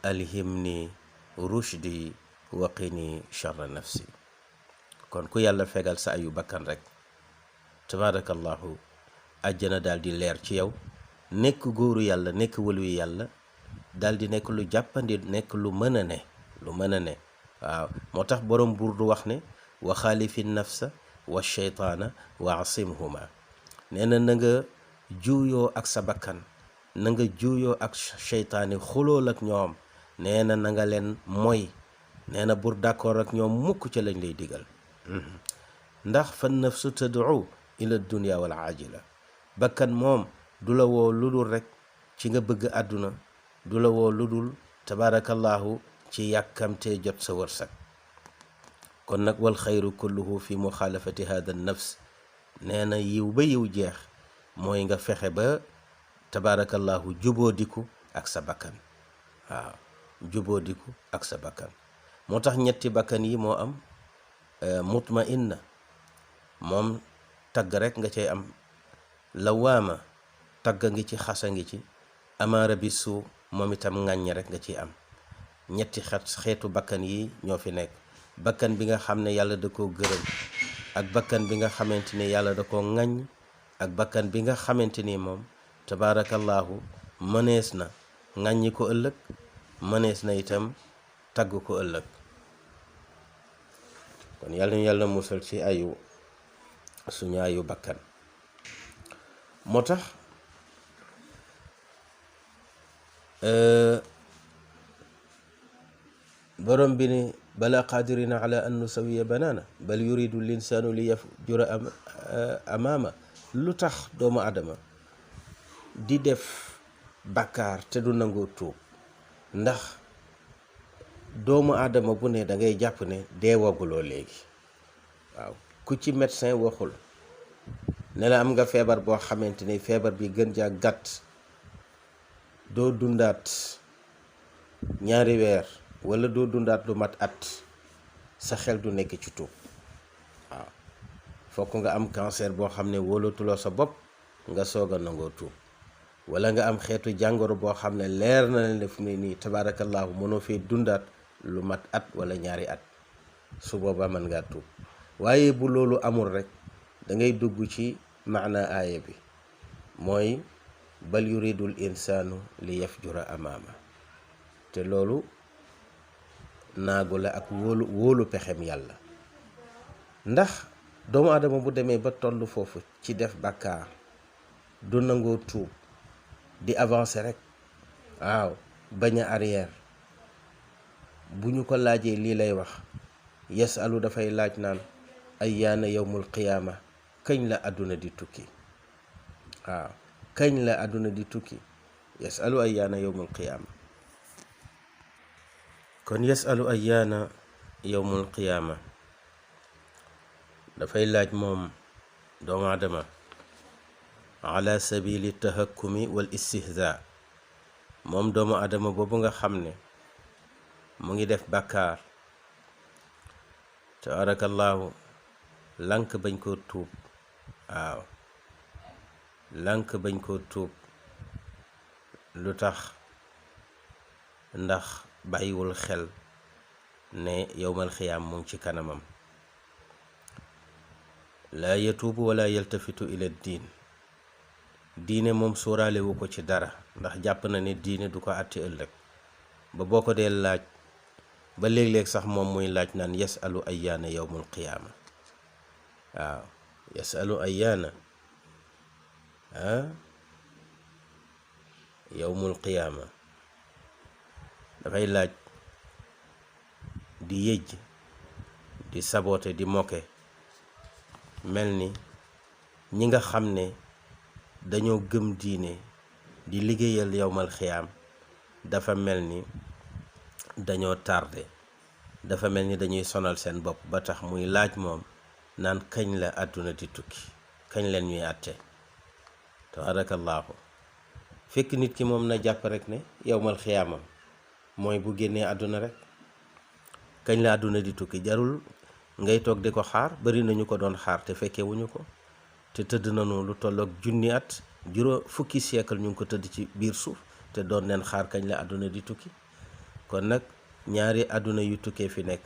alhimni rushdi wa qini sharra nafsi. kon ku yàlla fegal sa ayu bakkan rek tabaarakallaahu àjjana daal di leer ci yow, nekk góoru yàlla, nekk wëluyu yàlla, daal di nekk lu jàppandi, nekk lu mën a ne, waaw. moo tax borom burdu wax ne wa xaalifi nafsa wa sheytaana wa asimhuma. nee na na nga juuyoo ak sa bakkan, na nga juuyoo ak sheytaani, xulool ak ñoom, nee na na nga leen mooy, nee na bur d'accord ak ñoom mukk ca lañ lay digal. ndax fa nafsu tad'u ila dunya wal ajila. bakkan moom du la woo lu dul rek ci nga bëgg àdduna, du la woo lu dul tabaarakallaahu ci yàkkamtee jot sa wërsëg. kon nag wal xayru kulluhu fi muxaalafati hada nafs. nee na yiw ba yiw jeex mooy nga fexe ba tabaarakallaahu jubóodiku ak sa bakkan. waaw, jubóodiku ak sa bakkan. moo tax ñetti bakkan yi moo am. mutmainna moom tagg rek nga cay am, lawaama tagg ngi ci, xasa ngi ci, amaara bi suu moom itam ŋàññ rek nga ciy am. ñetti xeetu bakkan yi ñoo fi nekk. bakkan bi nga xam ne yàlla da koo gërëm, ak bakkan bi nga xamante ni yàlla da koo ŋàññ, ak bakkan bi nga xamante ni moom tabaarakallaahu mënees na ŋàññi ko ëllëg, mënees na itam tagg ko ëllëg. kon yàlla ñu yàlla musal ci ayu suñu ayu bakkan. moo tax borom bi ni bala qadirina ala an nusawiya banana bal yuridu linsaanu li yafjura amaama. lu tax doomu adama di def bàkkaar te du nangoo tuub? ndax doomu aadama bu ne da ngay jàpp ne deewaguloo léegi. waaw, ku ci médecin waxul ne la am nga feebar boo xamante ni feebar bi gën jaa gàtt doo dundaat ñaari weer wala doo dundaat lu mat at, sa xel du nekk ci tuub. waaw, fokk nga am cancer boo xam ne wóolatuloo sa bopp nga soog a nangoo tuub, wala nga am xeetu jàngoro boo xam ne leer na leen def ni nii tabaarakallaahu mënoo fee dundaat lu mat at wala ñaari at, su boobaa mën ngaa tuub. waaye bu loolu amul rek da ngay dugg ci maana aaya bi, mooy bal yuridul insaanu li yafjura amaama. te loolu naagu la ak wóolu pexem yàlla. ndax doomu aadama bu demee ba toll foofu ci def bàkkaar du nangoo tuub di avancer rek, waaw, bañ a arrière, bu ñu ko laajee lii lay wax, yasalu dafay laaj naan ayyaana yawmul qiyaama, kañ la àdduna di tukki. waaw, kañ la àdduna di tukki, yasalu ayyaana yawmul qiyaama. kon yasalu ayyaana yawmul qiyaama dafay laaj moom doomu aadama ala sabili tahakkumi wal istihza. moom doomu aadama boobu nga xam ne mu ngi def bàkkaar, tabaarakallaahu, lànk bañ koo tuub. waaw, lànk bañ koo tuub. lu tax? ndax bàyyiwul xel ne yowmal xiyaam mu ngi ci kanamam. laa yatuubu wala yaltafitu ila diin. diine moom sóoraale wu ko ci dara, ndax jàpp na ne diine du ko àtte ëllëg. ba boo ko dee laaj, ba léeg-léeg sax moom muy laaj naan yasalu ayyaana yawmul qiyaama. waaw, yasalu ayyaana yawmul qiyaama. dafay laaj di yëj, di saboote, di moke, mel ni ñi nga xam ne dañoo gëm diine di liggéeyal yawmal xiyaam, dafa mel ni dañoo tardé, dafa mel ni dañuy sonal seen bopp, ba tax muy laaj moom naan kañ la àdduna di tukki, kañ leen ñuy àtte. tabaarakallaahu. fekk nit ki moom na jàpp rek ne yawmal xiyaamam mooy bu génnee àdduna rek. kañ la àdduna di tukki jarul ngay toog di ko xaar. bari nañu ko doon xaar te fekkee wuñu ko, te tëdd nañu lu tollook junni at, fukki siècle ñu ngi ko tëdd ci biir suuf te doon leen xaar kañ la àdduna di tukki. kon nag ñaari àdduna yu tukkee fi nekk,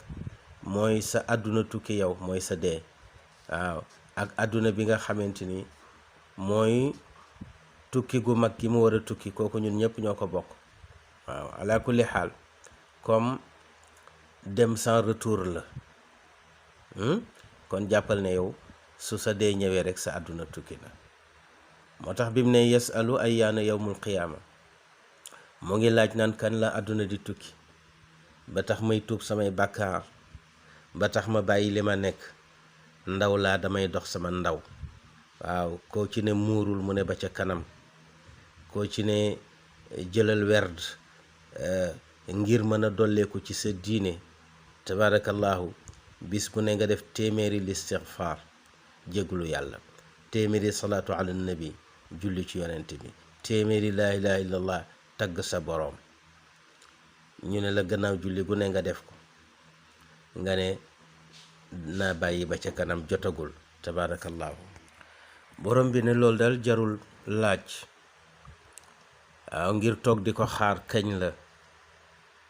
mooy sa àdduna tukki yow, mooy sa dee. waaw, ak àdduna bi nga xamante ni mooy tukki gu mag gi mu war a tukki, kooku ñun ñëpp ñoo ko bokk. waaw, ala kulli xaal, comme dem sans retour la. kon jàppal ne yow su sa dee ñëwee rek sa àdduna tukki na. moo tax bi mu ne yasalu ayyaana yawmul qiyaama, mu ngi laaj naan kan la àdduna di tukki, ba tax may tuub samay bàkkaar, ba tax ma bàyyi li ma nekk. ndaw laa, damay dox sama ndaw. waaw, koo ci ne muurul mu ne ba ca kanam, koo ci ne jëlal werd ngir mën a dolleeku ci sa diine. tabaarakallaahu. bis bu ne nga def téeméeri listigfaar, jéglu yàlla, téeméeri salaatu ala nabi, julli ci yonent bi, téeméeri laa ilaaha illallah, tagg sa boroom. ñu ne la gannaaw julli gu ne nga def ko, nga ne naa bàyyi ba ca kanam, jotagul. tabaarakallaahu. borom bi ne loolu daal jarul laaj. waaw, ngir toog di ko xaar kañ la.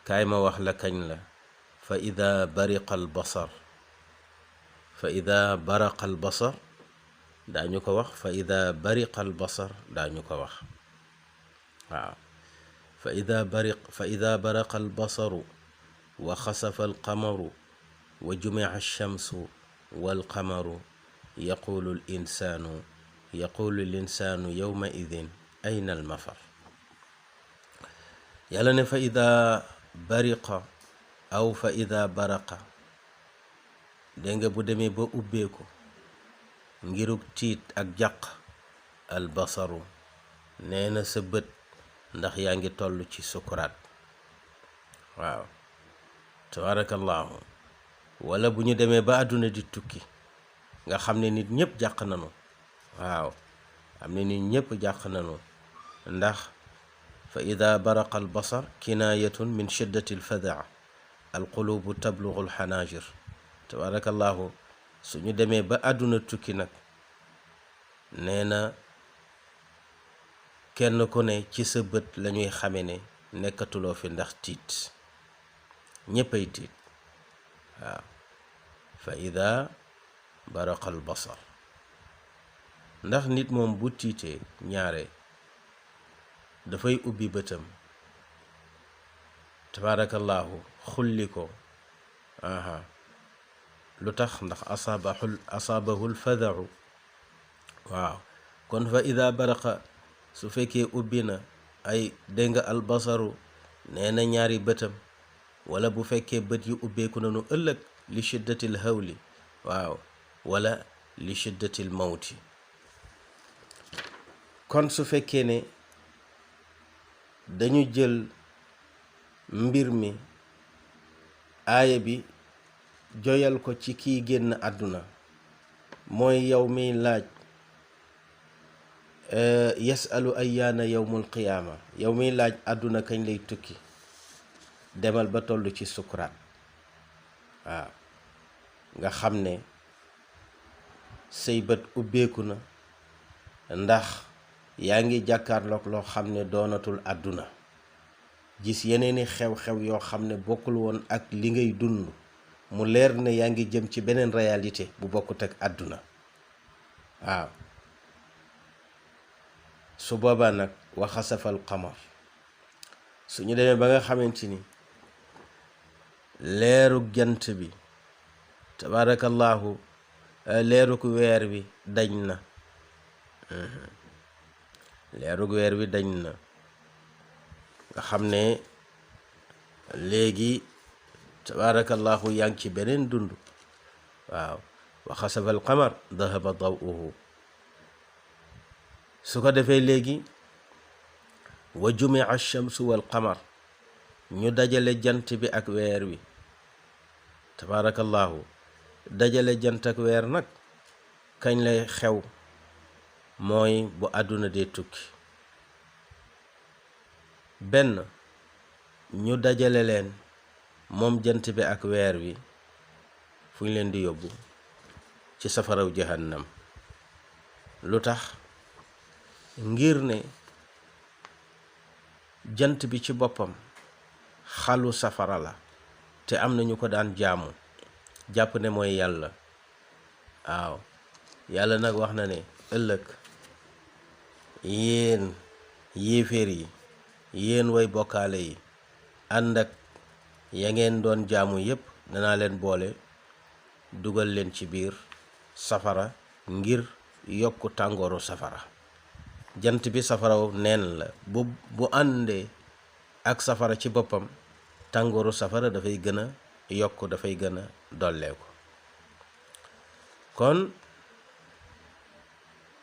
kaay ma wax la kañ la. fa ida bariqa al basar, fa ida baraqa al basar daañu ko wax, fa ida bariqa al basar daañu ko wax. waaw, fa ida baraqa al basaru wa xasafa al qamaru wa jumica alchamsu walqamaru yaqulu al insaanu yawma idin ayna al mafar. yàlla ne fa ida bariqa aw fa ida baraqa, dégg nga, bu demee ba ubbeeku ngirug tiit ak jàq, al basaru, nee na sa bët, ndax yaa ngi toll ci sukuraat. waaw, tabaarakallaahu. wala bu ñu demee ba àdduna di tukki, nga xam ne nit ñëpp jàq nañu. waaw, am na nit ñëpp jàq nañu, ndax fa ida baraqa al basar kinaayatun min shiddati al fadaa, alqulubu tablugu alxanaajir. tabaarakallaahu. suñu demee ba àdduna tukki nag, nee na kenn ku ne ci sa bët lañuy xame ne nekkatuloo fi, ndax tiit. ñéppay tiit. waaw, fa ida baraqa al basar. ndax nit moom bu tiitee ñaare dafay ubbi bëtam, tabarakallahu xulli ko lu tax ndax asaabahu lfadau. waaw kon fa ida baraqa su fekkee ubbi na ay dégg nga albasaru nee na ñaari bëtam, wala bu fekkee bët yi ubbeeku nanu ëllëg li shiddatil hawli, waaw, wala li shiddatil mawti. kon su fekkee ne dañu jël mbir mi aaya bi joyal ko ci kii génn àdduna, mooy yow miy laaj yasalu ayyaana yawmul qiyaama, yow miy laaj àdduna kañ lay tukki, demal ba toll ci sukuraat. waaw nga xam ne say bët ubbeeku na, ndax yaa ngi jàkkaarloog loo xam ne doonatul àdduna, gis yeneeni xew-xew yoo xam ne bokkul woon ak li ngay dund, mu leer ne yaa ngi jëm ci beneen réalité bu bokkut ak àdduna. waaw su boobaa nag wa xasafal qamar, su ñu demee ba nga xamante ni leerug jant bi tabarakallahu, leerug weer wi dañ na, leerug weer wi dañ na, nga xam ne léegi tabarakallahu yaa ngi ci beneen dund. waaw wa xasafal qamar dahaba dawuhu. su ko defee léegi wa jumia alchamsu wal qamar, ñu dajale jant bi ak weer wi tabarakallahu. dajale jant ak weer nag kañ lay xew? mooy bu àdduna dee tukki. benn ñu dajale leen moom jant bi ak weer wi, fu ñu leen di yóbbu? ci safaraw jahannam. lu tax? ngir ne jant bi ci boppam xalu safara la, te am na ñu ko daan jaamu jàpp ne mooy yàlla. waaw yàlla nag wax na ne ëllëg yéen yéeféer yi, yéen way bokkaale yi, ànd ak ya ngeen doon jaamu yépp danaa leen boole dugal leen ci biir safara ngir yokku tàngooru safara. jant bi safaraw neen la, bu àndee ak safara ci boppam, tàngooru safara dafay gën a yokk, dafay gën a dolleeku. kon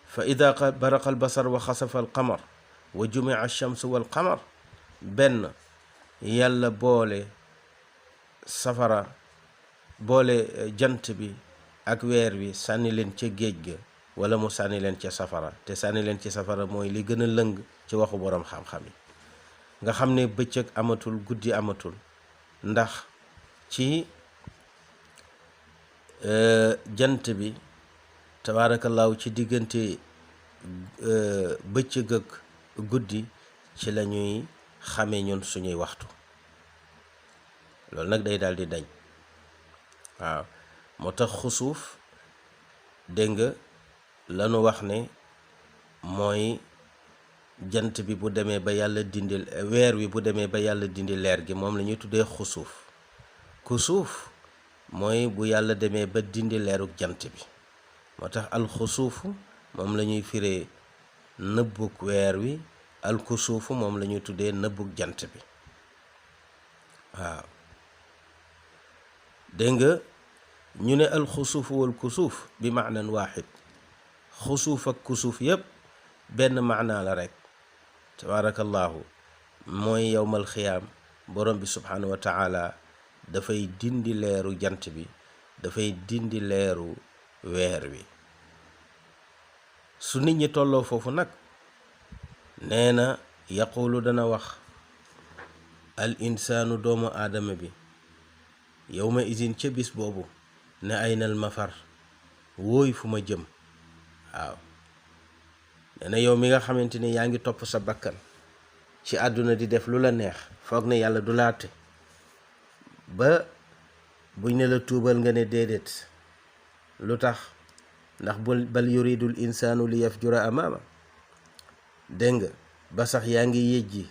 fa ida baraqa al basar wa xasafa al qamar wa jumia alchamsu wal qamar, benn yàlla boole safara, boole jant bi ak weer wi sànni leen ca géej ga, wala mu sànni leen ca safara. te sànni leen ci safara mooy li gën a lëng ci waxu boroom xam-xam yi, nga xam ne bëccëg amatul, guddi amatul, ndax ci jant bi tabaarakallaahu ci diggante bëccëg ak guddi ci la ñuy xamee ñun suñuy waxtu. loolu nag day daal di dañ. waaw moo tax xusuuf dégg nga lanu wax ne mooy jant bi bu demee ba yàlla dindi, weer wi bu demee ba yàlla dindi leer gi, moom la ñuy tuddee xusuuf. kusuuf mooy bu yàlla demee ba dindi leeruk jant bi. moo tax alxusuufu moom la ñuy firee nëbbuk weer wi, alkusuufu moom la ñuy tuddee nëbbuk jant bi. waaw dégg nga ñu ne alxusuufu wal kusuuf bi maanan waaxid. xusuuf ak kusuuf yépp benn maanaa la rek tabaarakallaahu, mooy yowmal xiyaam borom bi subhaanahu wa taala dafay dindi leeru jant bi, dafay dindi leeru weer wi. su nit ñi tolloo foofu nag, nee na yaqulu dana wax al insaanu doomu aadama bi yowma isin ca bis boobu ne aynal mafar, wóoy fu ma jëm. waaw nee na yow mi nga xamante ni yaa ngi topp sa bakkan ci àdduna di def lu la neex, foog ne yàlla du laate, ba buñ ne la tuubal nga ne déedéet. lu tax? ndax bal yuridul insaanu li yafjura amaama. dégg nga ba sax yaa ngi yëjji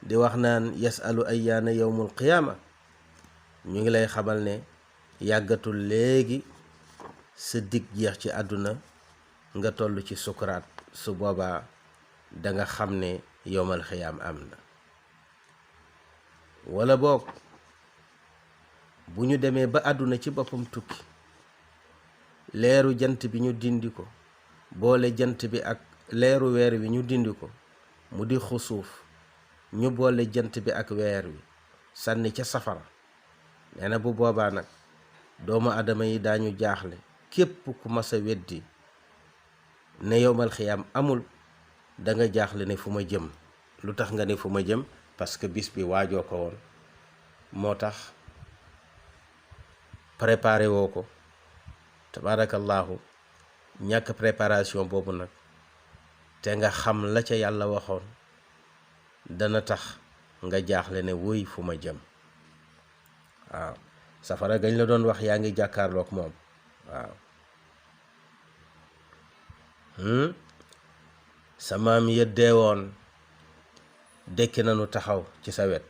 di wax naan yasalu ayyaana yawmul qiyaama ñu ngi lay xamal ne yàggatul léegi sa dig jeex ci àdduna nga toll ci sukuraat. su boobaa danga xam ne yowmal xiyaam am na. wala boog bu ñu demee ba àdduna ci boppam tukki, leeru jant bi ñu dindi ko, boole jant bi ak leeru weer wi ñu dindi ko mu di xusuuf, ñu boole jant bi ak weer wi sànni ca safara. nee na bu boobaa nag doomu adama yi daañu jaaxle. képp ku mas a weddi ne yowmal xiyaam amul, danga jaaxle ne fu ma jëm. lu tax nga ne fu ma jëm? parce que bis bi waajoo ko woon, moo tax préparé woo ko. tabaarakallaahu ñàkk préparation boobu nag te nga xam la ca yàlla waxoon dana tax nga jaaxle ne wuy fu ma jëm. waaw safara gañ la doon wax yaa ngi jàkkaarloog moom. waaw sa maam ya deewoon dekki nañu taxaw ci sa wet.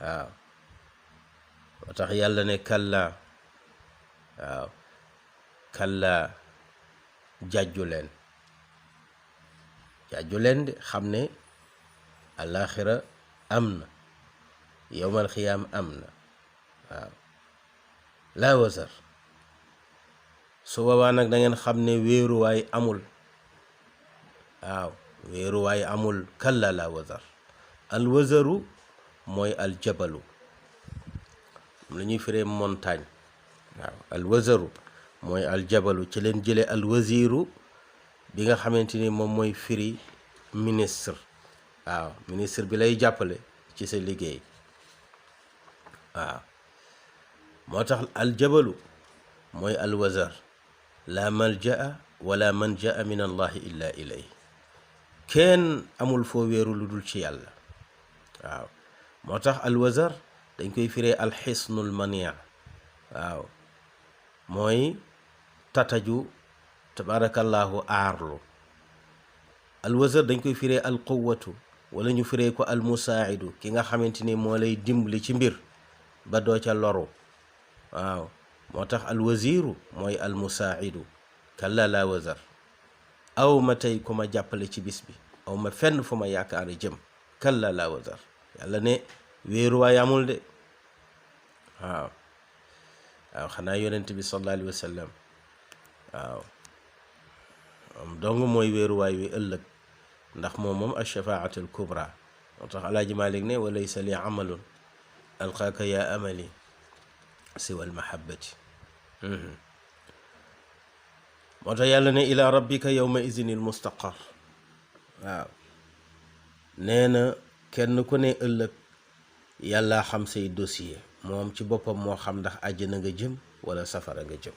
waaw moo tax yàlla ne kalla. waaw kalla jàjju leen de xam ne alaaxira am na, yowmal xiyaam am na. waaw laa wasar. su boobaa nag da ngeen xam ne wéeruwaay amul. waaw wéeruwaay amul. kalla laa wasar. al wasaru mooy al jabalu, lu ñuy firee montagne. waaw al wasaru mooy al jabalu. ci leen jële al wasiru bi nga xamante ni moom mooy firi ministre. waaw ministre bi lay jàppale ci sa liggéey. waaw moo tax al jabalu mooy al wasar. la maljaa wala manjaa min allahi illa ilay. kenn amul foo wéeru lu dul ci yàlla. waaw moo tax al wasar dañ koy firee al xisnul mania. waaw mooy tataju tabaarakallaahu aarlu. al wasar dañ koy firee al quwwatu, wala ñu firee ko al musaa'idu, ki nga xamante ni moo lay dimbali ci mbir ba doo ca loru. waaw moo tax al wasiru mooy al musaa'idu. kalla laa wasar. aw ma tey ku ma jàppale ci bis bi, aw ma fenn fu ma yaakaar jëm. kalla laa wasar. yàlla ne wéeruwaay amul de. waaw waaw xanaa yonent bi sallallahu alayhi wa sallam. waaw moom dong mooy wéeruwaay wi ëllëg, ndax moom ashafaatul kubra. moo tax alaaji Malik ne wa laysa li amalun alqaaka yaa amali siwa almahabbati. moo tax yàlla ne ila rabbika yawma izinil mustaqar. waaw nee na kenn ku ne ëllëg yàlla xam say dossier. moom ci boppam moo xam ndax àjjana nga jëm wala safara nga jëm.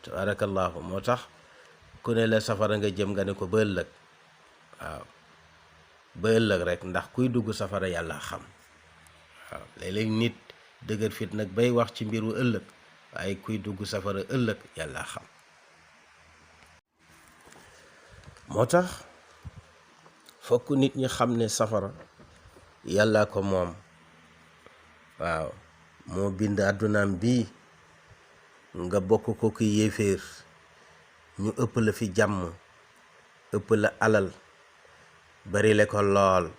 tabaarakallaahu. moo tax ku ne la safara nga jëm nga ne ko ba ëllëg. waaw ba ëllëg rek, ndax kuy dugg safara yàlla xam. waaw léeg-léeg nit dëgër fit nag bay wax ci mbiru ëllëg, waaye kuy dugg safara ëllëg yàlla xam. moo tax fokk nit ñi xam ne safara yàlla ko moom. waaw moo bind àddunaam bii nga bokk ko ki yéeféer, ñu ëpp la fi jàmm, ëpp la alal, bari le ko lool,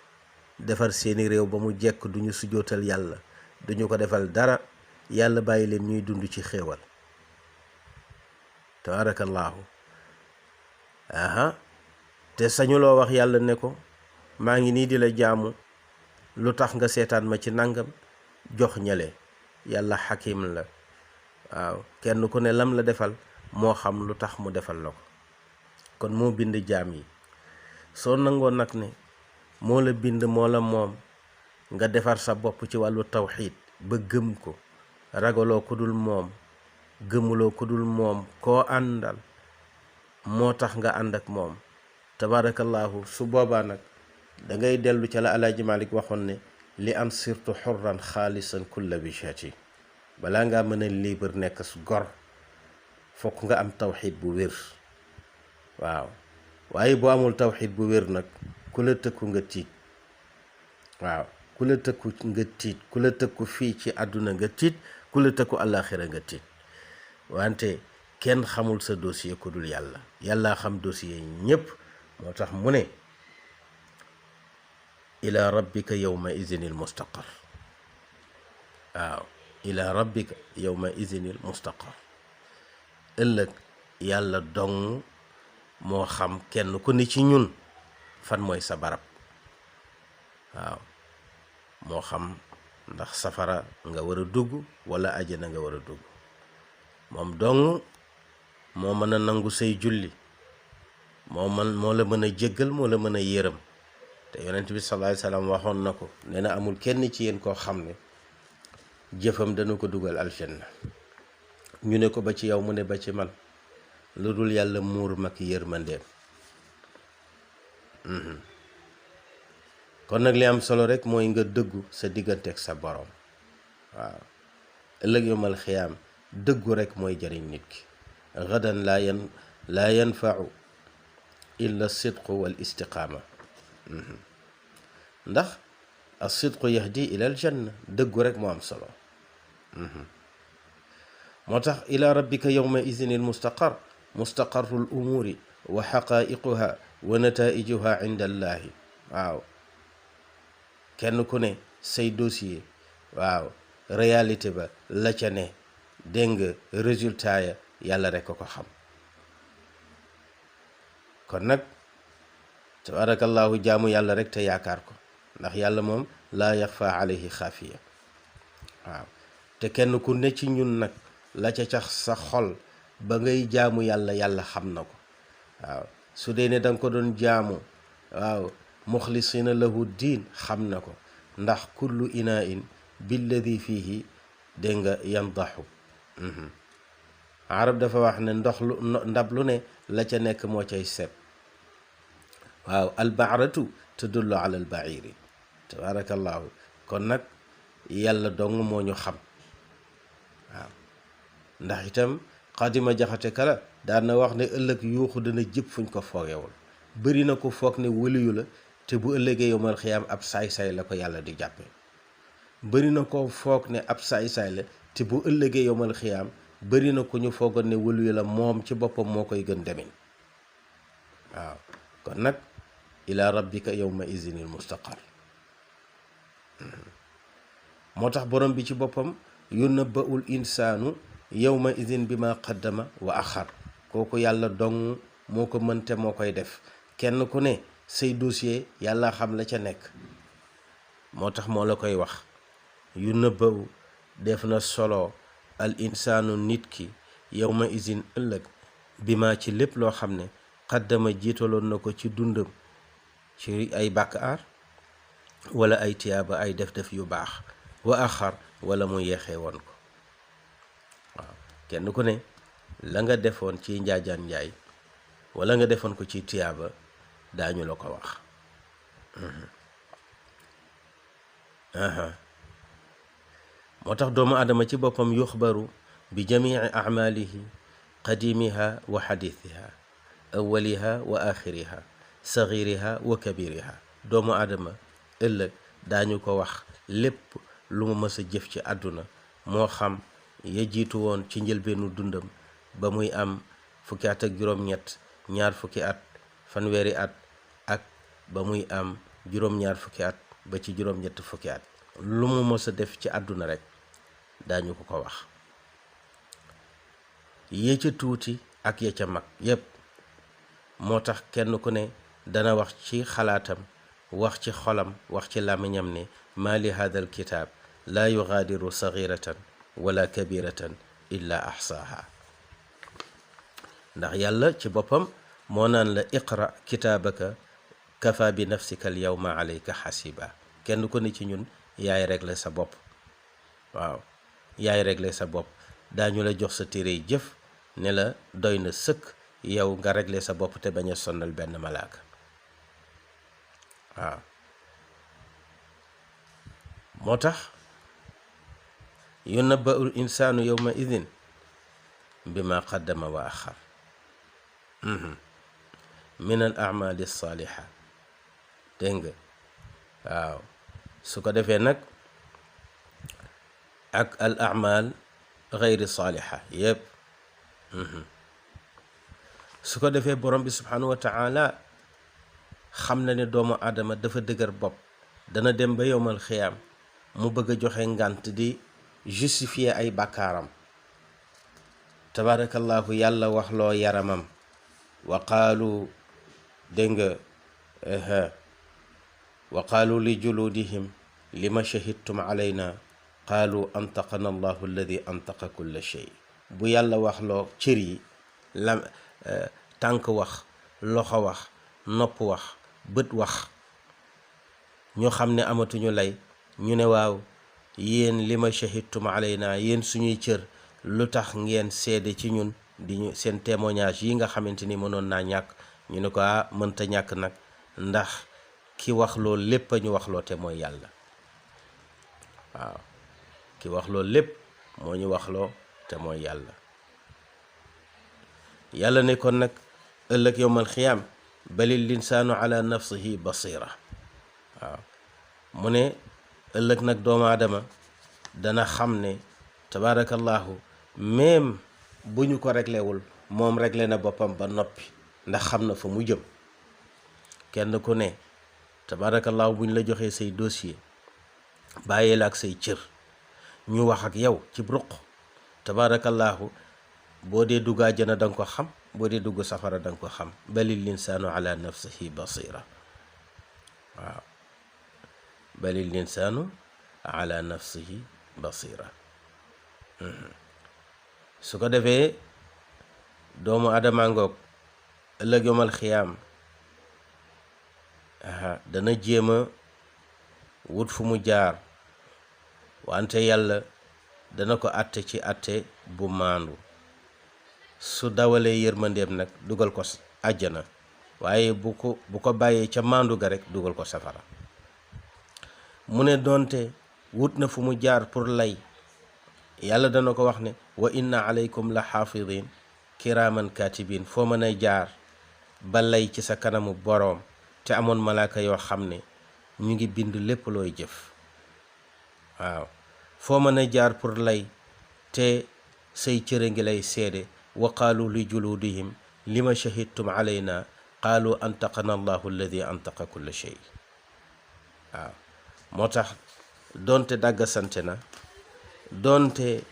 defar seeni réew ba mu jekk, duñu sujootal yàlla, duñu ko defal dara. yàlla bàyyi leen ñuy dund ci xéewal. tabaarakallaahu. aha te sañuloo wax yàlla ne ko maa ngi nii di la jaamu, lu tax nga seetaan ma ci nangam, jox ñale. yàlla xakim la. waaw kenn ku ne lam la defal moo xam lu tax mu defal la ko. kon moo bind jaam yi. soo nangoo nag ne moo la bind moo la moom, nga defar sa bopp ci wàllu tawxiid ba gëm ko, ragaloo ku dul moom, gëmuloo ku dul moom, koo àndal moo tax nga ànd ak moom. tabaarakallaahu. su boobaa nag dangay dellu ca la alaaji Malik waxoon ne li am sirtu xurran xaalisan kulla bishati. balaa ngaa mën a libre nekk su gor, fokk nga am tawxiid bu wér. waaw waaye boo amul tawxiid bu wér nag ku la tëkku nga tiit. waaw ku la tëkku nga tiit ku la tëkku fii ci àdduna nga tiit ku la tëkku àllaaxira nga tiit wante kenn xamul sa dossier ku dul yàlla yàllaa xam dossier ñépp moo tax mu ne ila rabbika yawma izinil mustaqar waaw ila rabbika yawma izinil mustaqar ëllëg yàlla dong moo xam kenn ku ne ci ñun fan mooy sa barab waaw moo xam ndax safara nga war a dugg wala àjjana nga war a dugg moom dong moo mën a nangu say julli moo la mën a jéggal moo la mën a yërëm te yonent bi sallallahu alayhi wasallam waxoon na ko nee na amul kenn ci yéen koo xam ne jëfam dana ko dugal aljanna ñu ne ko ba ci yow mu ne ba ci man lu dul yàlla muur mag yërmandeem kon nag li am solo rek mooy nga dëggu sa diggante ak sa borom waaw ëllëg yomal xiyaam dëggu rek mooy jariñ nit ki gadan laa yanfau illa sidqu wal istiqaama ndax as sidqu yahdi ila al janna dëggu rek moo am solo moo tax ila rabbika yawma idin mustaqar mustaqarru l umuuri wa xaqaa'iquha wa nataijuha inda allahi waaw kenn ku ne say dossier waaw réalité ba la ca ne dégg nga résultat ya yàlla rek ko xam kon nag tabarakallahu jaamu yàlla rek te yaakaar ko ndax yàlla moom laa yaxfa alayhi xaafiya waaw te kenn ku ne ci ñun nag la ca cax sa xol ba ngay jaamu yàlla yàlla xam na ko waaw su dee ne danga ko doon jaamu waaw muxlisina lahu diin xam na ko ndax kullu inain billadi fihi dégg nga yandaxu arab dafa wax ne ndab lu ne la ca nekk moo cay seet waaw albaaratu tadullu ala albairi tabarakallahu kon nag yàlla dong moo ñu xam waaw ndax itam xadima jaxate kala daan na wax ne ëllëg yuuxu dana jëpp fuñ ko foogewul bëri na ko foog ne wëliyu la te bu ëllëgee yowmal xiyaam ab saay-saay la ko yàlla di jàppe bëri na ko foog ne ab saay-saay la te bu ëllëgee yowmal xiyaam bëri na ko ñu foogoon ne wëliyu la moom ci boppam moo koy gën demin waaw kon nag ila rabbika yawma izinil mustaqar moo tax borom bi ci boppam yunabba'ul insaanu yawma izin bi ma qaddama wa axar kooku yàlla dong moo ko mënte moo koy def kenn ku ne say dossier yàlla xam la ca nekk moo tax moo la koy wax yunabba'u def na solo al insaanu nit ki yawma izin ëllëg bi ma ci lépp loo xam ne qaddama jiitaloon na ko ci dundam ci ay bàkkaar wala ay tiyaaba ay def-def yu baax wa axar wala mu yeexee woon ko waaw kenn ku ne la nga defoon ci njaajaan njaay wala nga defoon ko ci tiyaaba daañu la ko wax moo tax doomu aadama ci boppam yuxbaru bi jamii acmaalihi qadimiha wa xadithiha awaliha wa axiriha saxiriha wa kabiriha doomu aadama ëllëg daañu ko wax lépp lu mu mës a jëf ci àdduna moo xam ya jiitu woon ci njëlbeenu dundam ba muy am fukki at ak juróom-ñett ñaar fukki at fanweeri at ak ba muy am juróom-ñaar fukki at ba ci juróom-ñett fukki at lu mu mës a def ci àdduna rek daañu ko ko wax ya ca tuuti ak ya ca mag yépp moo tax kenn ku ne dana wax ci xalaatam wax ci xolam wax ci làmmiñam ne maa li hada al kitaab laa yugaadiru saxiratan wala kabiratan illa axsaaha ndax yàlla ci boppam moo naan la iqra kitaabaka kafa bi nafsika al yawma alayka xasiba kenn ku ne ci ñun yaay régler sa bopp waaw yaay régler sa bopp daañu la jox sa téere jëf ne la doy na sëkk yow nga régler sa bopp te bañ a sonnal benn malaaka waaw moo tax yunabba'ul insaanu yawma idin bima qaddama wa axar min al amali saaliha dégg nga waaw su ko defee nag ak al amal gayri saaliha yëpp. su ko defee borom bi subhanahu wa taala xam na ne doomu aadama dafa dëgër bopp, dana dem ba yowmal xiyaam mu bëgg a joxe ngànt di justifier ay bàkkaaram. tabarakallahu yàlla waxloo yaramam wa qaalu dégg nga wa qaalu li juludihim lima shahidtum alayna qaalu antaqana allahu alladi antaqa kulla shay. bu yàlla waxloo cër yi la tànk wax, loxo wax, nopp wax, bët wax, ñoo xam ne amatuñu lay, ñu ne waaw yéen lima shahidtum alayna, yéen suñuy cër lu tax ngeen seede ci ñun di ñu seen témoignage yi nga xamante ni mënoon naa ñàkk. ñu ne ko mënta ñàkk nag, ndax ki wax loolu lépp a ñu wax loo te mooy yàlla. waaw ki wax loolu lépp moo ñu wax loo te mooy yàlla. yàlla ne kon nag ëllëg yowmal xiyaam balil linsaanu ala nafsihi basira. waaw mu ne ëllëg nag doomu aadama dana xam ne tabaarakallahu même bu ñu ko réglewul moom réglé na boppam ba noppi, ndax xam na fa mu jëm. kenn ku ne tabaarakallaahu bu ñu la joxee say dossier bàyyee la ak say cër ñu wax ak yow ci ruq, tabaarakallaahu boo dee dugg àjjana da nga ko xam, boo dee dugg safara da nga ko xam. balil linsaanu ala nafsihi basira. waaw balil linsaanu ala nafsihi basira. su ko defee doomu adama ngoog ëllëg yomal xiyaam dana jéem a wut fu mu jaar, wante yàlla dana ko àtte ci àtte bu maandu. su dawalee yërmandeem nag dugal ko àjjana, waaye bu ko bàyyee ca maandu ga rek dugal ko safara. mu ne doonte wut na fu mu jaar pour lay, yàlla dana ko wax ne wa inna alaykum la xaafidin kiraaman katibin. foo mën a jaar ba lay ci sa kanamu boroom te amoon malaaka yoo xam ne ñu ngi bind lépp looy jëf. waaw foo mën a jaar pour lay te say cëre ngi lay seede. wa qaalu li juludihim lima shahidtum alayna qaalu antaqana allahu alladi antaqa kulla shay. waaw moo tax doonte dàgg sante na, doonte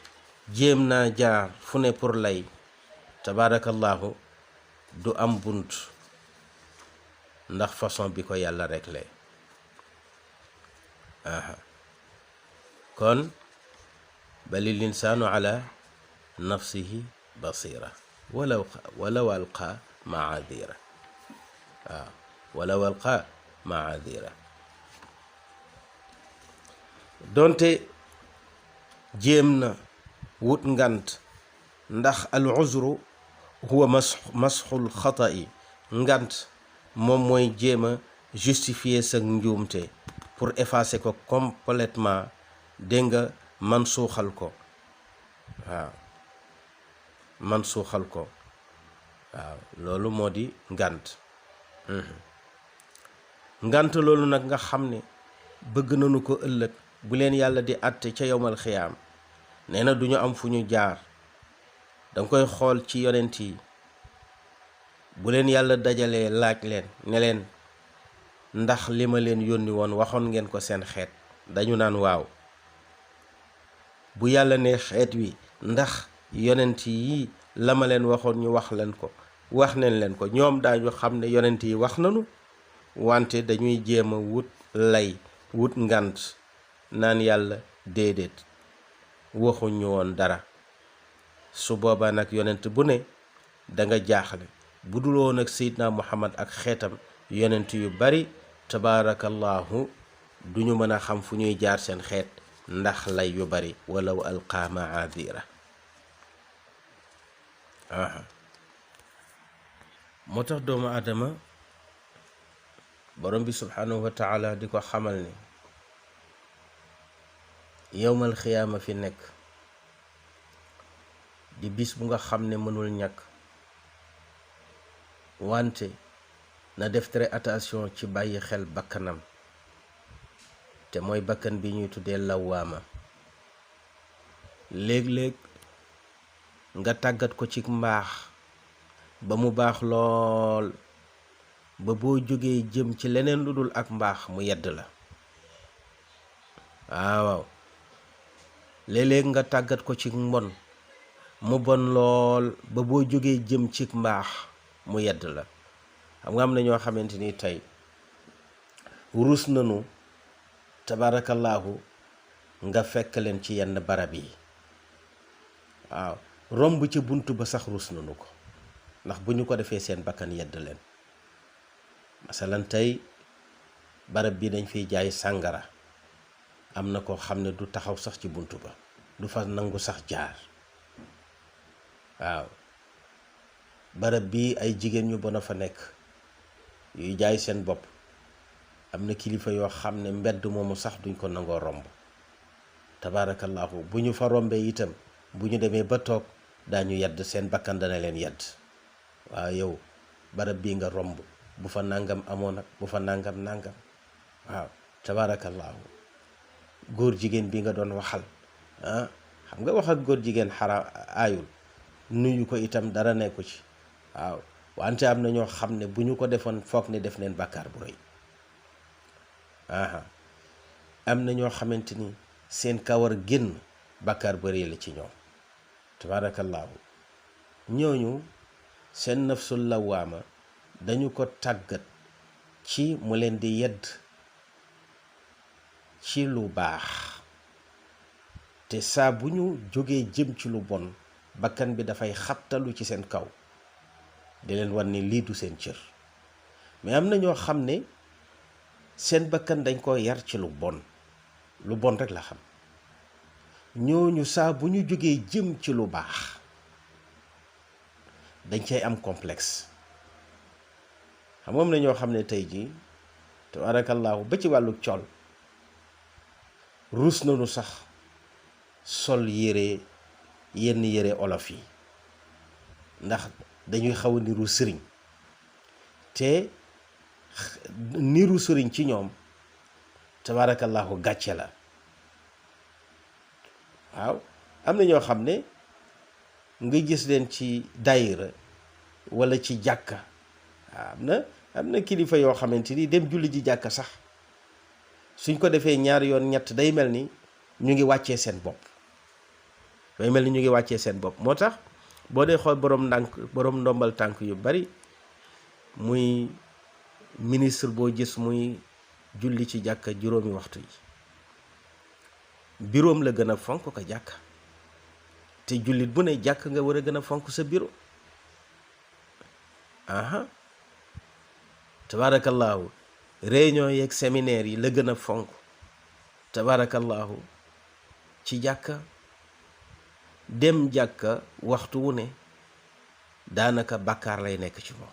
jéem naa jaar fu ne pour lay, tabaarakallahu du am bunt, ndax façon bi ko yàlla réglé. kon balil insaanu ala nafsihi basira walaw alqa maadira. waaw walaw alqa maadira. doonte jéem na wut ngant, ndax al uzru huwa masxul xata'i. ngant moom mooy jéem a justifier sa njuumte pour effacer ko complètement, dégg nga man suuxal ko. waaw man suuxal ko. waaw loolu moo di ngant. ngant loolu nag nga xam ne bëgg nañu ko ëllëg bu leen yàlla di àtte ca yowmal xiyaam. nee na du ñu am fu ñu jaar. danga koy xool ci yonent yi, bu leen yàlla dajalee laaj leen ne leen ndax li ma leen yónni woon waxoon ngeen ko seen xeet, dañu naan waaw. bu yàlla ne xeet wi ndax yonent yi la ma leen waxoon ñu wax leen ko, wax nañ leen ko, ñoom daañu xam ne yonent yi wax nanu, wante dañuy jéem a wut lay, wut ngant, naan yàlla déedéet waxuñ ñu woon dara. su boobaa nag yonent bu ne da nga jaaxle. bu dul woon ak Seydina Muhammad ak xeetam, yonent yu bari tabaarakallahu duñu mën a xam fu ñuy jaar seen xeet ndax lay yu bari. walaw alqaa maadira. moo tax doomu aadama borom bi subhanahu wa taala di ko xamal ne yowmal xiyaama fi nekk, di bis bu nga xam ne mënul ñàkk, wante na def très attention ci bàyyi xel bakkanam te mooy bakkan bi ñuy tuddee lawaama. léeg-léeg nga tàggat ko ci mbaax ba mu baax lool ba boo jógee jëm ci leneen lu dul ak mbaax mu yedd la. waaw léeg-léeg nga tàggat ko ci mbon mu bon lool ba boo jógee jëm ci mbaax mu yedd la. xam nga am na ñoo xamante ni tey rus nanu tabaarakallaahu nga fekk leen ci yenn barab yi. waaw romb ca bunt ba sax rus nanu ko ndax bu ñu ko defee seen bakkan yedd leen. masalan tey barab bi dañ fiy jaay sàngara, am na koo xam ne du taxaw sax ci bunt ba, du fa nangu sax jaar. waaw barab bi ay jigéen ñu bon a fa nekk yuy jaay seen bopp, am na kilifa yoo xam ne mbedd moomu sax duñ ko nangoo romb. tabaarakallaahu bu ñu fa rombee itam bu ñu demee ba toog daañu yedd, seen bakkan dana leen yedd. waaw yow barab bii nga romb bu fa nangam amoon ak bu fa nangam nangam. waaw tabaarakallaahu góor jigéen bi nga doon waxal, xam nga wax ak góor jigéen xaraam aayul, nuyu ko itam dara nekku ci. waaw wante am na ñoo xam ne bu ñu ko defoon foog ne def neen bàkkaar bu rëy. am na ñoo xamante ni seen kawar génn bàkkaar bu rëy la ci ñoom. tabaarakallaahu ñooñu seen nafsul lawaama dañu ko tàggat ci mu leen di yedd ci lu baax, te saa bu ñu jógee jëm ci lu bon bakkan bi dafay xabtalu ci seen kaw di leen wan ni lii du seen cër. mais am na ñoo xam ne seen bakkan dañ ko yar ci lu bon rek la xam. ñooñu saa bu ñu jógee jëm ci lu baax dañ cay am complexe. xam nga am na ñoo xam ne tey jii tabaarakallaahu ba ci wàllu col ruus nañu sax sol yenn yére olof yi ndax dañuy xaw a niru sëriñ, te niru sëriñ ci ñoom tabaarakallaahu gàcce la. waaw am na ñoo xam ne nga gis leen ci daayira walla ci jàkka. am na kilifa yoo xamante ni dem julli ji jàkka sax suñ ko defee ñaari yoon ñett day mel ni ñu ngi wàccee seen bopp. moo tax boo dee xool borom ndombal tànk yu bari, muy ministre boo gis muy julli ci jàkka juróomi waxtu yi, biroom la gën a fonk ko jàkka. te jullit bu ne jàkk nga war a gën a fonk sa biro. tabaarakallaahu réunion yeeg séminaire yi la gën a fonk tabaarakallaahu ci jàkka. dem jàkka waxtu wu ne daanaka bàkkaar lay nekk ci moom.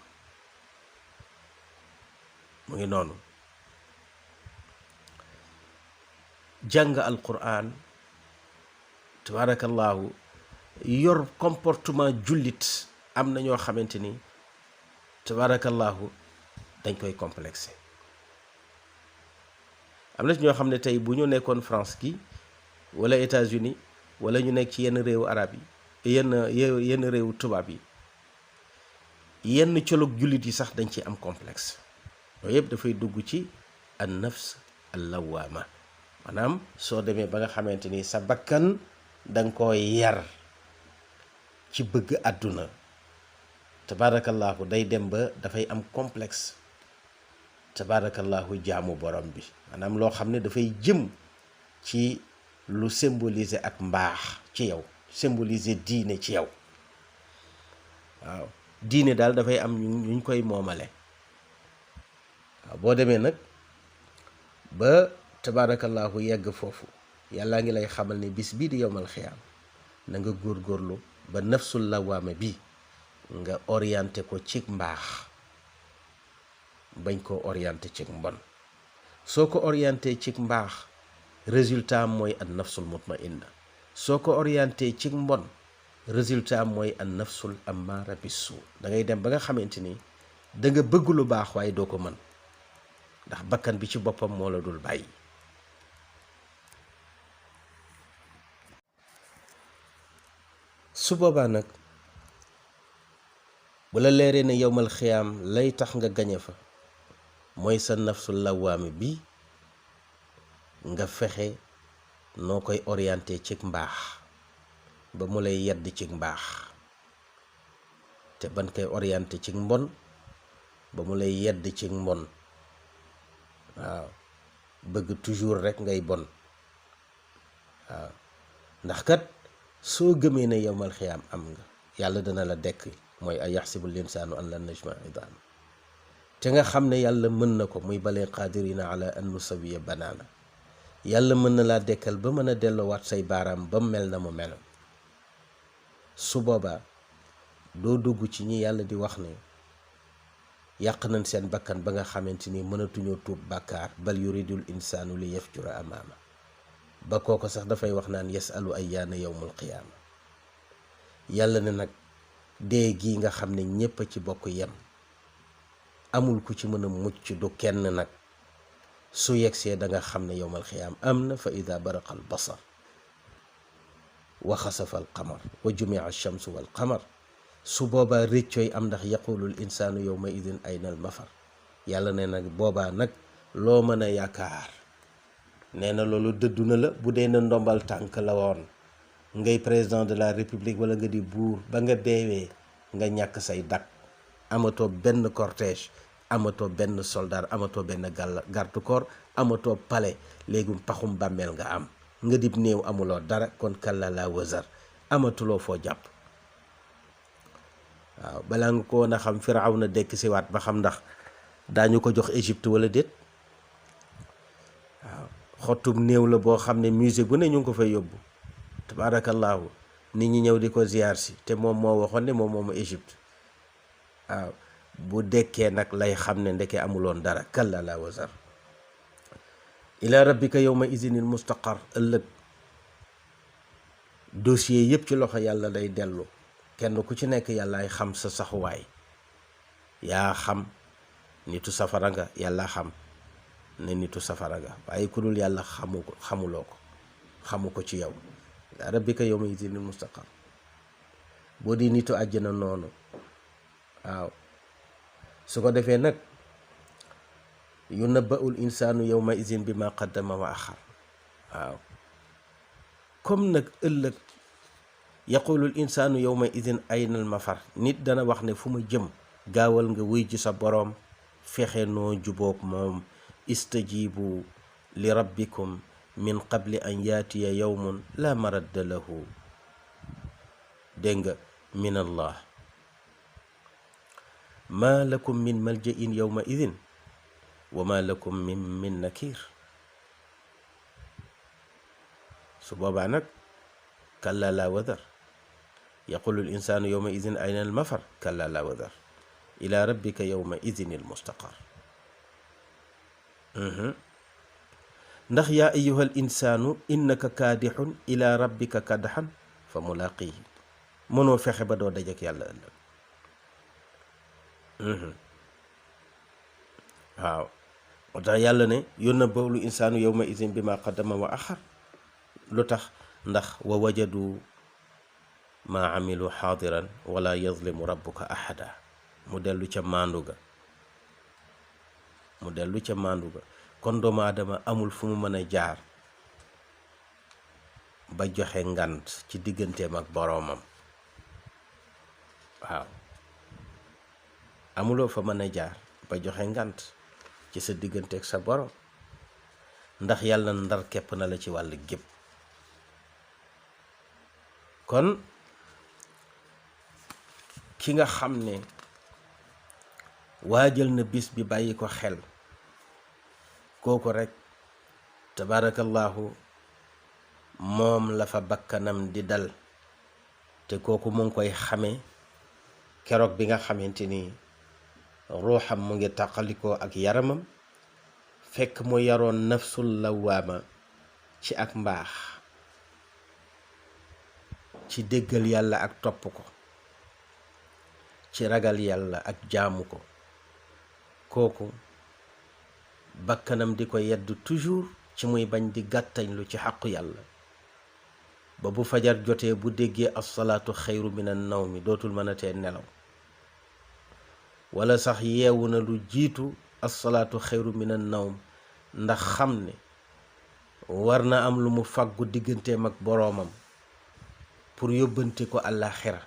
mu ngi noonu. jàng alquran tabaarakallaahu yor comportement jullit, am na ñoo xamante ni tabaarakallaahu dañ koy complexé. am na ci ñoo xam ne tey bu ñu nekkoon France gi wala États-Unis wala ñu nekk ci yenn réewu arab yi, yenn réewu tubaab yi, yenn colog jullit yi sax dañ ci am complexe. yooyu yëpp dafay dugg ci an nafs al lawaama. maanaam soo demee ba nga xamante ni sa bakkan danga ko yar ci bëgg àdduna, tabaarakallaahu day dem ba dafay am complexe tabaarakallaahu jaamu borom bi. maanaam loo xam ne dafay jëm ci lu symboliser ak mbaax ci yow, symboliser diine ci yow. waaw diine daal dafay am ñu koy moomale. waaw boo demee nag ba tabaarakallaahu yegg foofu, yàllaa ngi lay xamal ne bis bii di yowmal xiyaam na nga góorgóorlu ba nafsul lawaama bi nga orienté ko ci mbaax, bañ koo orienté ci mbon. soo ko orienté ci mbaax résultat mooy an nafsul mutmainna. soo ko orienté ci mbon résultat mooy an nafsul ammaara bisu. da ngay dem ba nga xamante ni da nga bëgg lu baax waaye doo ko mën, ndax bakkan bi ci boppam moo la dul bàyyi. su boobaa nag bu la leeree ne yowmal xiyaam lay tax nga gañe fa mooy sa nafsul lawaami bi nga fexe noo koy orienté ci mbaax ba mu lay yedd ci mbaax te ban koy orienté ci mbon ba mu lay yedd ci mbon. waaw bëgg toujours rek ngay bon. waaw ndax kat soo gëmee ne yowmal xiyaam am nga yàlla dana la dekk mooy ay yaxsibul insaanu an lan najma idaam te nga xam ne yàlla mën na ko muy balee qaadirina ala an nusawiya banaana yàlla mën na laa dekkal ba mën a delloowaat say baaraam ba mel na mu melam. su boobaa doo dugg ci ñi yàlla di wax ne yàq nañ seen bakkan ba nga xamante ni mënatuñoo tuub bàkkaar bal yuridul insaanu li yafjura amaama ba kooko sax dafay wax naan yasalu ayyaana yowmul qiyaama. yàlla ne nag dee gii nga xam ne ñépp a ci bokk yem amul ku ci mën a mucc du kenn nag su yegsee da nga xam ne yowmal qiyaam am na fa ida baraqa al basar wa xasafa al qamar wa jumia al shamsu wal qamar su boobaa réccooy am ndax yaqulul insaanu yowma idin ayna al mafar. yàlla ne nag boobaa nag loo mën a yaakaar nee na loolu dëddu na la bu dee na ndombal tànk la woon ngay président de la république wala nga di buur ba nga deewee nga ñàkk say dak amatoo benn cortège amatoo benn soldat amatoo benn garde corps amatoo palais léegi paxum bàmmeel nga am nga dib néew amuloo dara kon kalla la wazar amatuloo foo jàpp. waaw balaa nga ko woon a xam Firawna dekk si waat ba xam ndax daañu ko jox Égypte wala déet. waaw xottum néew la boo xam ne musée bu ne ñu ngi ko fay yóbbu tabaarakallaahu nit ñi ñëw di ko ziar si te moom moo waxoon ne moom moomu Égypte. waaw bu dekkee nag lay xam ne ndeke amuloon dara kalla la wazar ila rabbika yawma izinil mustaqar. ëllëg dossier yëpp ci loxo yàlla lay dellu kenn ku ci nekk yàllaay xam sa saxuwaay. yaa xam nitu safara nga yàlla xam ne nitu safara nga waaye ku dul yàlla xamuloo ko xamu ko ci yow. ila rabbika yawma izinil mustaqar. boo di nitu àjjana noonu. waaw su ko defee nag yunabba'ul insaanu yawma izin bi ma qaddama wa axar. waaw comme nag ëllëg yaqulul insaanu yawma izin aynal mafar. nit dana wax ne fu ma jëm gaawal nga wuy ji sa boroom fexe noo jubóog moom. istajibu li rabbikum min qabli an yaatiya yawmun la maradda lahu. dégg nga min allah ma lakum min maljain yawma idin wa ma lakum min nakir. su boobaa nag kalla la wadar yaqulu l insaanu yawma idin ayna al mafar kalla la wadar ila rabbika yawma idin al mustaqar. ndax yaa ayyuha al insaanu innaka kaadixun ila rabbika kadxan fa mulaqihi. mënoo fexe ba doo dajek yàlla ëllëg. waaw moo tax yàlla ne yunabba'ul insaanu yawma idin bi ma qaddama wa axar. lu tax ndax wa wajadu ma amilu xaadiran wala yazlimu rabbuka ahada. mu dellu ca maandu ga kon doomu aadama amul fu mu mën a jaar ba joxe ngant ci digganteem ak boroomam. waaw amuloo fa mën a jaar ba joxe ngant ci sa diggante ak sa borom ndax yàlla ndar képp na la ci wàll gépp. kon ki nga xam ne waajal na bis bi bàyyi ko xel kooku rekk tabaarakallaahu moom la fa bakkanam di dal te kooku mu ngi koy xamee keroog bi nga xamante ni ruuxam mu ngi tàqalikoo ak yaramam fekk mu yaroon nafsul lawaama ci ak mbaax ci déggal yàlla ak topp ko ci ragal yàlla ak jaamu ko. kooku bakkanam di ko yedd toujours ci muy bañ di gàttañlu ci xàqu yàlla ba bu fajar jotee bu déggee as-salaatu xayru minan nawmi dootul mënatee nelaw, wala sax yeewu na lu jiitu as-salaatu xayru minan nawm ndax xam ne war na am lu mu fàggu digganteem ak boroomam pour yóbbante ko àllaaxira.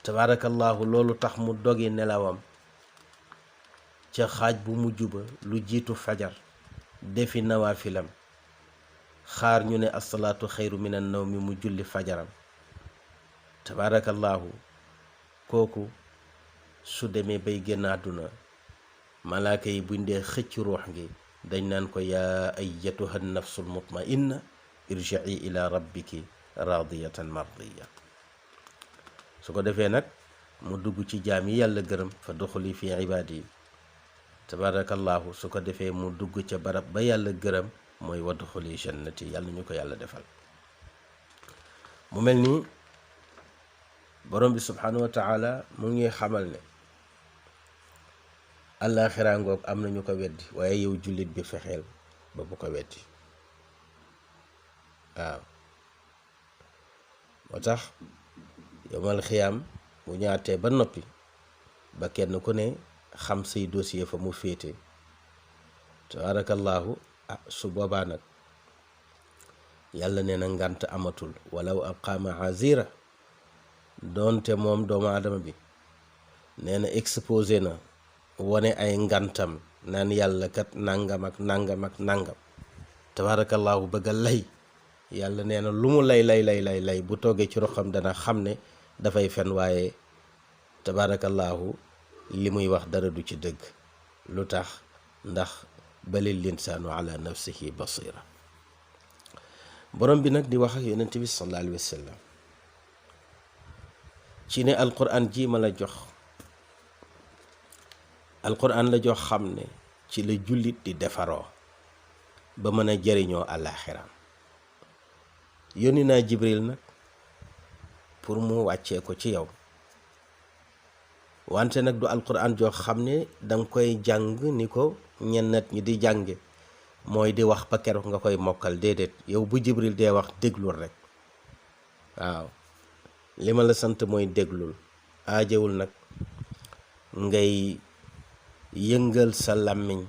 tabaarakallaahu loolu tax mu dogi nelawam ca xaaj bu mujj ba lu jiitu fajar, defi nawaafilam, xaar ñu ne asalaatu xayru minan nawmi mu julli fajaram. tabaarakallaahu kooku su demee bay génn àdduna, malaaka yi buñ dee xëcc ruux gi dañ naan ko yaa ayyatuha nafsul mutmainna irji'i ila rabbiki radiyatan mardiya. su ko defee nag mu dugg ci jaam yi yàlla gërëm, fa duxuli fi ibaadi yi. tabaarakallaahu su ko defee mu dugg ca barab ba yàlla gërëm, mooy wadxuli jannati. yàlla ñu ko yàlla defal. mu mel ni borom bi subhaanahu wa taala mu ngi xamal ne àllaaxira ngoog am na ñu ko weddi, waaye yow jullit bi fexeel ba bu ko weddi. waaw moo tax yowmal xiyaam bu ñaatee ba noppi ba kenn ku ne xam say dossier fa mu féete, tabaarakallaahu su boobaa nag yàlla nee na ngànt amatul. walaw abqaa maazira, doonte moom doomu aadama bi nee na exposé na wane ay ngantam naan yàlla kat nangam ak nangam ak nangam, tabaarakallaahu bëgg a lay. yàlla nee na lu mu lay bu toogee ci roxam dana xam ne dafay fen, waaye tabaarakallaahu li muy wax dara du ci dëgg. lu tax? ndax balil linsaanu ala nafsihi basira. borom bi nag di wax ak yonent bi sallallahu alayhi wa sallam ci ne alquran ji ma la jox, alquran la jox xam ne ci la jullit di defaroo ba mën a jëriñoo àllaaxiraam. yónni naa jibril nag pour mu wàccee ko ci yow, wante nag du alquran joo xam ne danga koy jàng ni ko ñennat ñi di jànge, mooy di wax ba keroog nga koy mokkal. déedéet, yow bu jibril dee wax déglul rek. waaw li ma la sant mooy déglul, aajewul nag ngay yëngal sa làmmiñ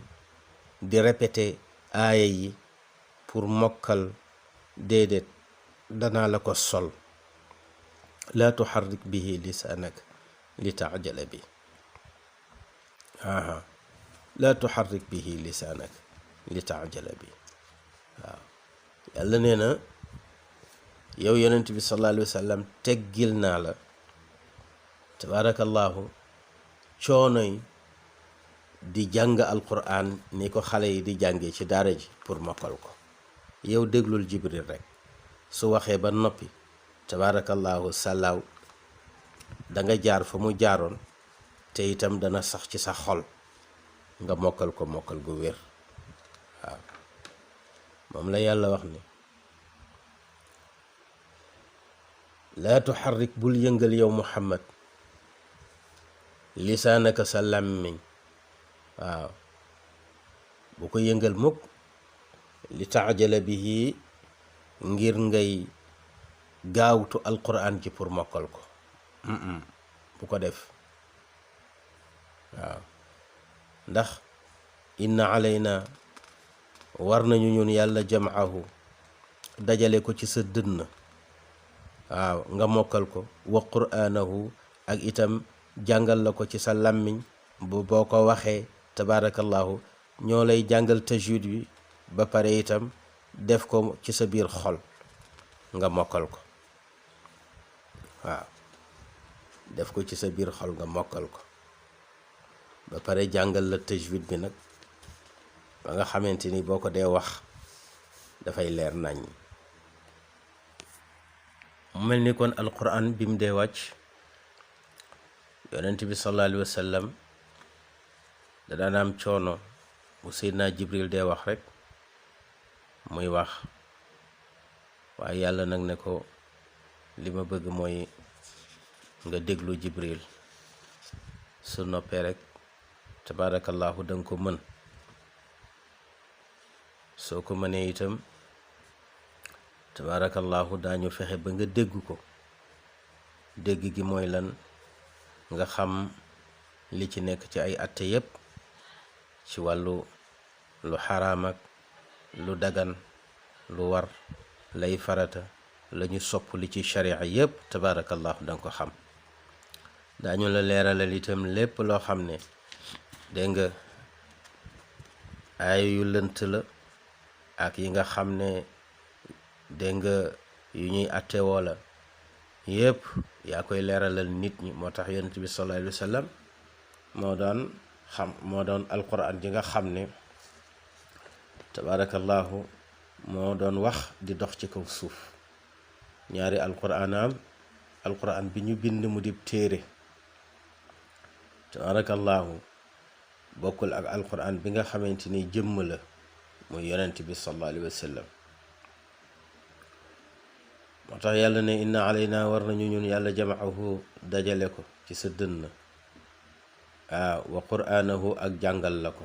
di répéter aaya yi pour mokkal. déedéet, danaa la ko sol. laa tuxarrik bihi lisaanak li taajala bi. laa tuxarrik bihi lisaanak li taajala bi. waaw yàlla nee na yow yonent bi sallallahu alayhi wa sallam teggil naa la, tabaarakallaahu, coonoy di jàng alquran ni ko xale yi di jàngee ci daara ji pour mokkal ko. yow déglul jibril rek, su waxee ba noppi, tabaarakallaahu sàllaaw danga jaar fa mu jaaroon, te itam dana sax ci sa xol nga mokkal ko mokkal gu wér. waaw moom la yàlla wax ni laa tuxarrik, bul yëngal yow muhammad, lisaanaka sa làmmiñ. waaw bu ko yëngal mukk li taajala bihi, ngir ngay gaawtu alquran ji pour mokkal ko. bu ko def. waaw ndax inna alayna, war nañu ñun yàlla jam'ahu, dajale ko ci sa dënn. waaw nga mokkal ko. wa qur'aanahu, ak itam jàngal la ko ci sa làmmiñ. boo ko waxee, tabaarakallaahu, ñoo lay jàngal tajwid wi, ba pare itam def ko ci sa biir xol nga mokkal ko. waaw def ko ci sa biir xol nga mokkal ko, ba pare jàngal la tajwid bi nag ba nga xamante ni boo ko dee wax dafay leer nañ. mu mel ni kon alquran bi mu dee wàcc, yonent bi sallallahu alayhi wa sallam da daan am coono bu Seydina Jibril dee wax rek muy wax, waaye yàlla nag ne ko li ma bëgg mooy nga déglu Jibril. su noppee rek tabaarakallaahu danga ko mën. soo ko mënee itam tabarakallahu daañu fexe ba nga dégg ko. dégg gi mooy lan nga xam li ci nekk ci ay atte yépp ci wàllu lu xaraam ak lu dagan lu war lay farata lañu sopp li ci sharia yépp tabarakallahu danga ko xam. daañu la leeralal itam lépp loo xam ne dégg nga ay yu lënt la ak yi nga xam ne dégg nga yu ñuy atte woola yépp yaa koy leeralal nit ñi. moo tax yonent bi sallallahu alayhi wa sallam moo doon alquran ji nga xam ne tabarakallahu moo doon wax di dox ci kaw suuf. ñaari alquran bi ñu bind mu dib téere tabarakallahu bokkul ak alquran bi nga xamante ni jëmm la muy yonent bi sallallahu alayhi wa sallam. moo tax yàlla ne inna alayna war nañu ñun yàlla jamaahu dajale ko ci sa dënn wa qur'anahu ak jàngal la ko.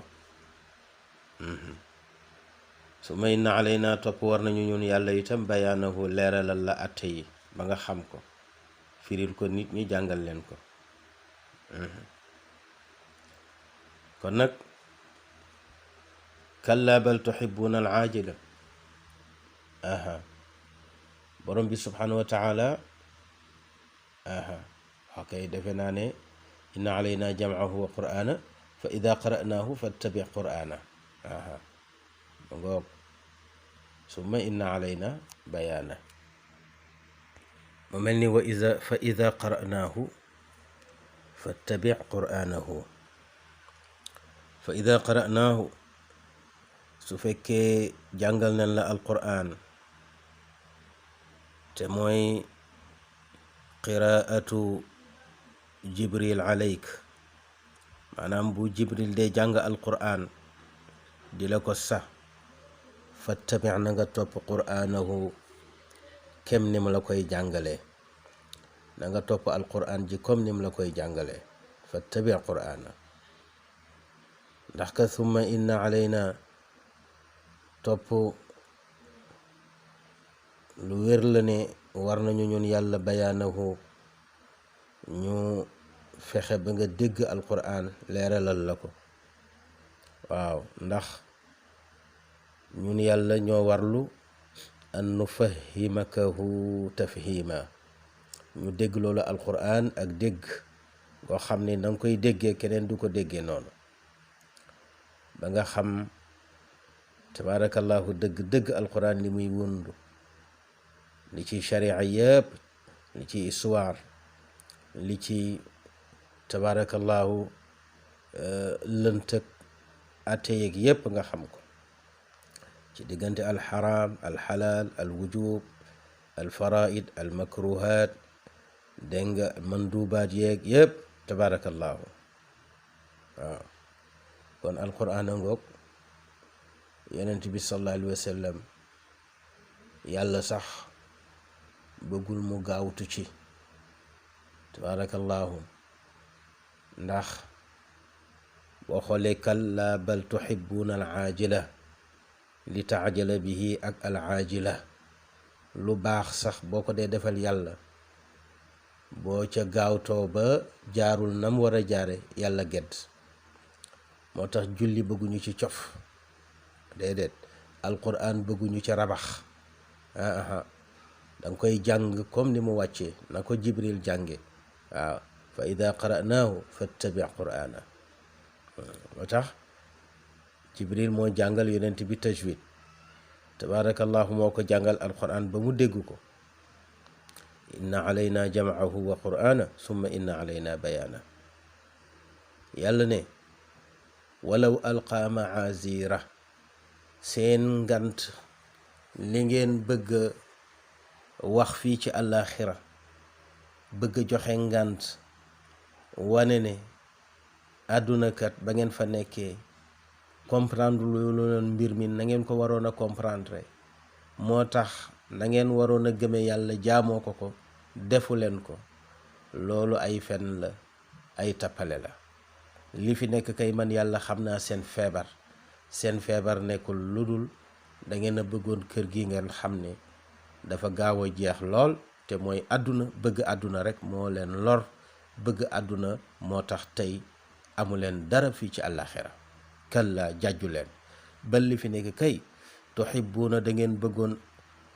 su ma inna alayna topp war nañu ñun yàlla itam bayaanahu leeralal la atte yi ba nga xam ko firil ko nit ñi jàngal leen ko. kon nag kalla bal tuhibbuna al aajila borom bi subhanahu wa taala ok defe naa ne inna alayna jam'ahu wa qur'ana fa ida qara'nahu fattabi qur'ana mu ngoog summa inna alayna bayaana mu mel ni fa ida qara'nahu fattabi qur'anahu. fa ida qara'nahu su fekkee jàngal nañ la alqur'an te mooy qiraatu jibril alayk maanaam bu jibril dee jàng alqur'an di la ko sax fattabi na nga topp qur'anahu kem nim la koy jàngalee. na nga topp alqur'an ji comme nim la koy jàngalee fattabi qur'ana. ndax ka summa inna alayna topp lu wér la ne war nañu ñun yàlla bayaanahu ñu fexe ba nga dégg alquran leeralal la ko. waaw ndax ñun yàlla ñoo warlu an nufahimakahu tafhima ñu dégg loolu alquran ak dégg goo xam ne danga koy déggee keneen du ko déggee noonu ba nga xam tabarakallahu dëgg alquran li muy wundu li ci sharia yëpp li ci histoire li ci tabarakallahu lëntëg atte yeeg yëpp nga xam ko ci diggante alxaram alxalaal alwujub alfaraid almakruhat dégg nga mandubaat yeeg yëpp tabarakallahu. waaw kon alquran a ngoog yonent bi sallallahu alayhi wa sallam yàlla sax bëggul mu gaawtu ci tabarakallahu ndax boo xoolee kalla bal tuhibbuna al aajila li taajala bihi ak al aajila lu baax sax boo ko dee defal yàlla boo ca gaawtoo ba jaarul nam war a jaare yàlla gedd. moo tax julli bëgguñu ci cof déedéet alquran bëgguñu ci rabax danga koy jàng comme ni mu wàccee na ko jibril jànge. waaw fa ida qara'naahu fattabi qur'ana. moo tax jibril moo jàngal yonent bi tajwid tabarakallahu moo ko jàngal alquran ba mu dégg ko. inna alayna jam'ahu wa qur'ana summa inna alayna bayaana. yàlla ne walaw alqaa maazira seen ngant li ngeen bëgg wax fii ci àllaaxira bëgg joxe ngant wane ne àdduna kat ba ngeen fa nekkee comprendre lu leen mbir mi na ngeen ko waroon a comprendre moo tax na ngeen waroon a gëme yàlla jaamoo ko defu leen ko. loolu ay fen la ay tappale la. li fi nekk kay man yàlla xam naa seen feebar nekkul lu dul da ngeen a bëggoon kër gi ngeen xam ne dafa gaaw a jeex lool te mooy àdduna. Bëgg àdduna rek moo leen lor, bëgg àdduna moo tax tey amu leen dara fii ci àllaaxira. kalla jàjju leen, bal li fi nekk kay tuhibbuuna da ngeen bëggoon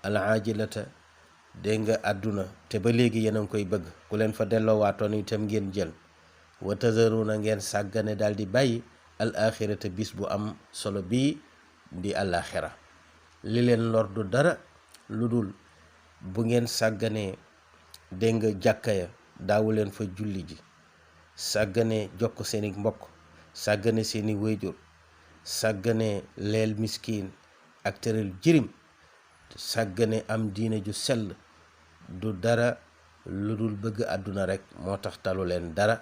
al aajilata dégg nga àdduna, te ba léegi yéen a ngi koy bëgg. ku leen fa delloowaatoon itam ngeen jël. wa tazaruuna ngeen sàggane daal di bàyyi al axirata bis bu am solo bii di àllaaxira. li leen lor du dara lu dul bu ngeen sàgganee dégg nga jàkka ya daawu leen fa julli ji, sàggane jokk seeni mbokk, sàggane seeni wéyjur, sàggane leel miskiin ak tëral jirim, sàggane am diine ju sell, du dara lu dul bëgg àdduna rek moo tax talu leen dara.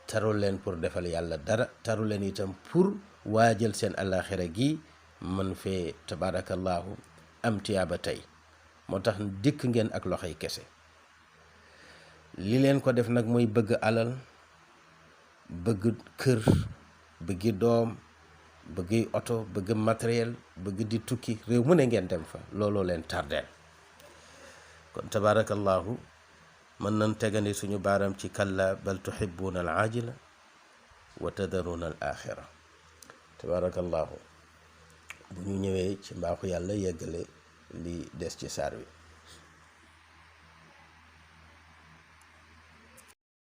taru leen pour defal yàlla dara, taru leen itam pour waajal seen àllaaxira gi man fee tabaarakallaahu am tiyaaba tey. moo tax dikk ngeen ak loxoy kese. li leen ko def nag mooy bëgg alal, bëgg kër, bëggi doom, bëggi oto, bëgg matériel, bëgg di tukki réew mu ne ngeen dem fa. looloo leen tardeel. kon tabaarakallaahu mën nañ tegandi suñu baaram ci kalla bal tuhibbuuna al aajila wa tadaruuna al axira. tabaarakallaahu bu ñu ñëwee ci mbaaxu yàlla yeggale li des ci saar wi.